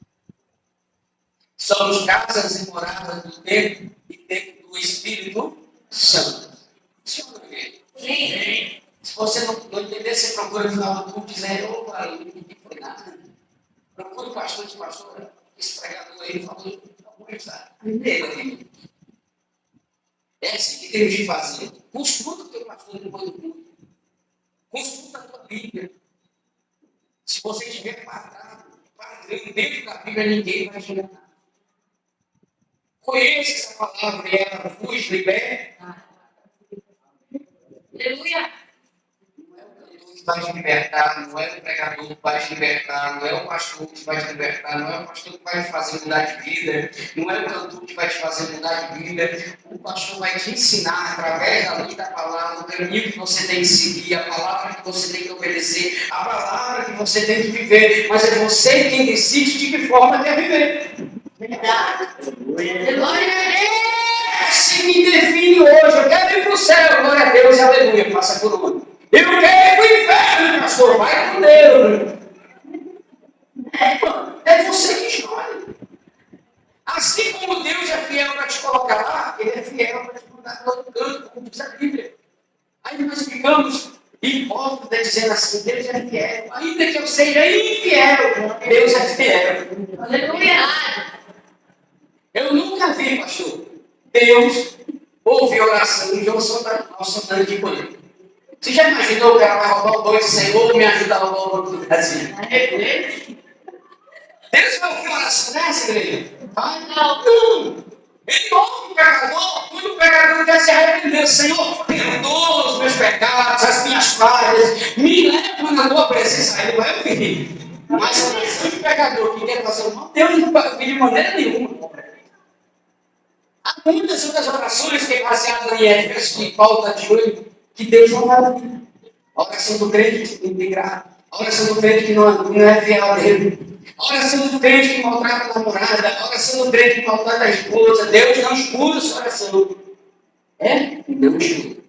Somos casas e moradas do tempo e tempo do Espírito Santo. Funciona, igreja? Sim. Se você não entender, você procura no final do culto dizer, opa, não foi nada. Procure o pastor de pastor, esse pregador aí falou, é assim que temos de fazer. Consulta o teu pastor depois do culto. Consulta a tua Bíblia. Se você estiver padrão dentro da Bíblia, ninguém vai chegar nada. Conheça essa palavra e ela vos liberta. Aleluia. Não é o cantor que vai te libertar, não é o pregador que vai te libertar, não é o pastor que vai te libertar, não é o pastor que vai te fazer mudar de vida, não é o cantor que vai te fazer mudar de vida. O pastor vai te ensinar, através da luz da palavra, o caminho que você tem que seguir, a palavra que você tem que obedecer, a palavra que você tem que viver, mas é você quem decide de que forma quer viver. Glória a Deus. Se me define hoje, eu quero ir para o céu, glória a Deus, aleluia, passa por onde? Eu quero ir para o inferno, pastor, vai com Deus. É você que escolhe. Assim como Deus é fiel para te colocar lá, Ele é fiel para te mandar para outro canto, como diz a Bíblia. Aí nós ficamos hipócritas dizendo assim, Deus é fiel, ainda que eu seja infiel, Deus é fiel. Aleluia. Eu nunca vi, pastor, Deus ouve oração de João Santana de manhã. Você já imaginou que o cara vai roubar o banco e Senhor me ajuda a roubar o banco do Brasil? Deus vai ouvir oração dessa, igreja? Vai? Não. Ele ouve o pecador, quando o pecador quer se arrepender. Senhor, perdoa os meus pecados, as minhas falhas, me leva na tua presença. Ele vai ouvir. Mas a oração de pecador que quer fazer o mal, Deus não vai ouvir de maneira nenhuma. Há muitas outras orações que é baseadas em Efésios, que Paulo está de olho, que Deus não vai ouvir. A oração do crente integrado, a oração do crente que não é fiel a Deus, a oração do crente que maltrata a namorada, a oração do crente que maltrata a esposa. Deus não escuta a sua oração. Não escuta.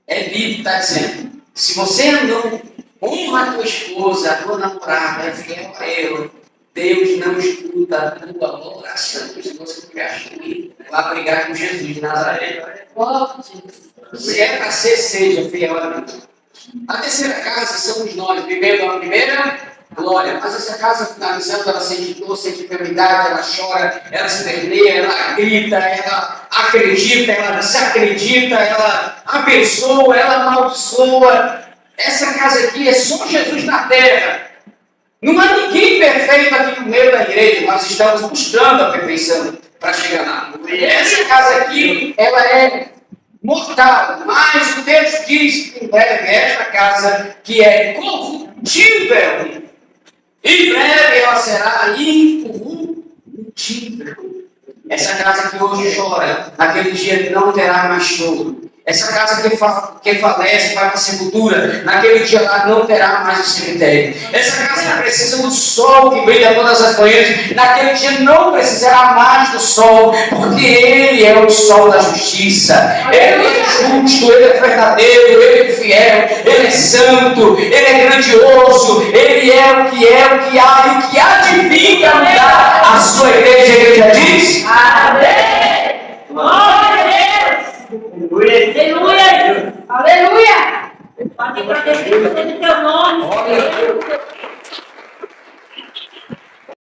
É Bíblia que está dizendo. Se você não honra a tua esposa, a tua namorada, é fiel a ela, Deus não escuta a tua oração. Se você estiver achando, vai brigar com Jesus de Nazaré. Se é para ser, seja fiel a Deus. A terceira casa somos nós, vivendo a primeira glória. Mas essa casa, finalizando, ela sente dor, sente enfermidade, ela chora, ela se perneia, ela grita, ela acredita, ela desacredita, ela abençoa, ela amaldiçoa. Essa casa aqui é só Jesus na terra. Não há ninguém perfeito aqui no meio da igreja. Nós estamos buscando a perfeição para chegar lá. E essa casa aqui, ela é mortal. Mas o texto diz que em breve esta casa, que é corruptível, Em breve ela será incorruptível. Essa casa que hoje chora, naquele dia não terá mais choro. Essa casa que falece, vai para a sepultura, naquele dia lá não terá mais o cemitério. Essa casa que precisa do sol que brilha todas as manhãs, naquele dia não precisará mais do sol, porque Ele é o sol da justiça. Ele é justo, Ele é verdadeiro, Ele é fiel, Ele é santo, Ele é grandioso, Ele é o que há e o que há de vir para mudar a sua igreja. A igreja diz: Amém. Glória a Deus. Aleluia. Aleluia. Pode proteger o teu nome.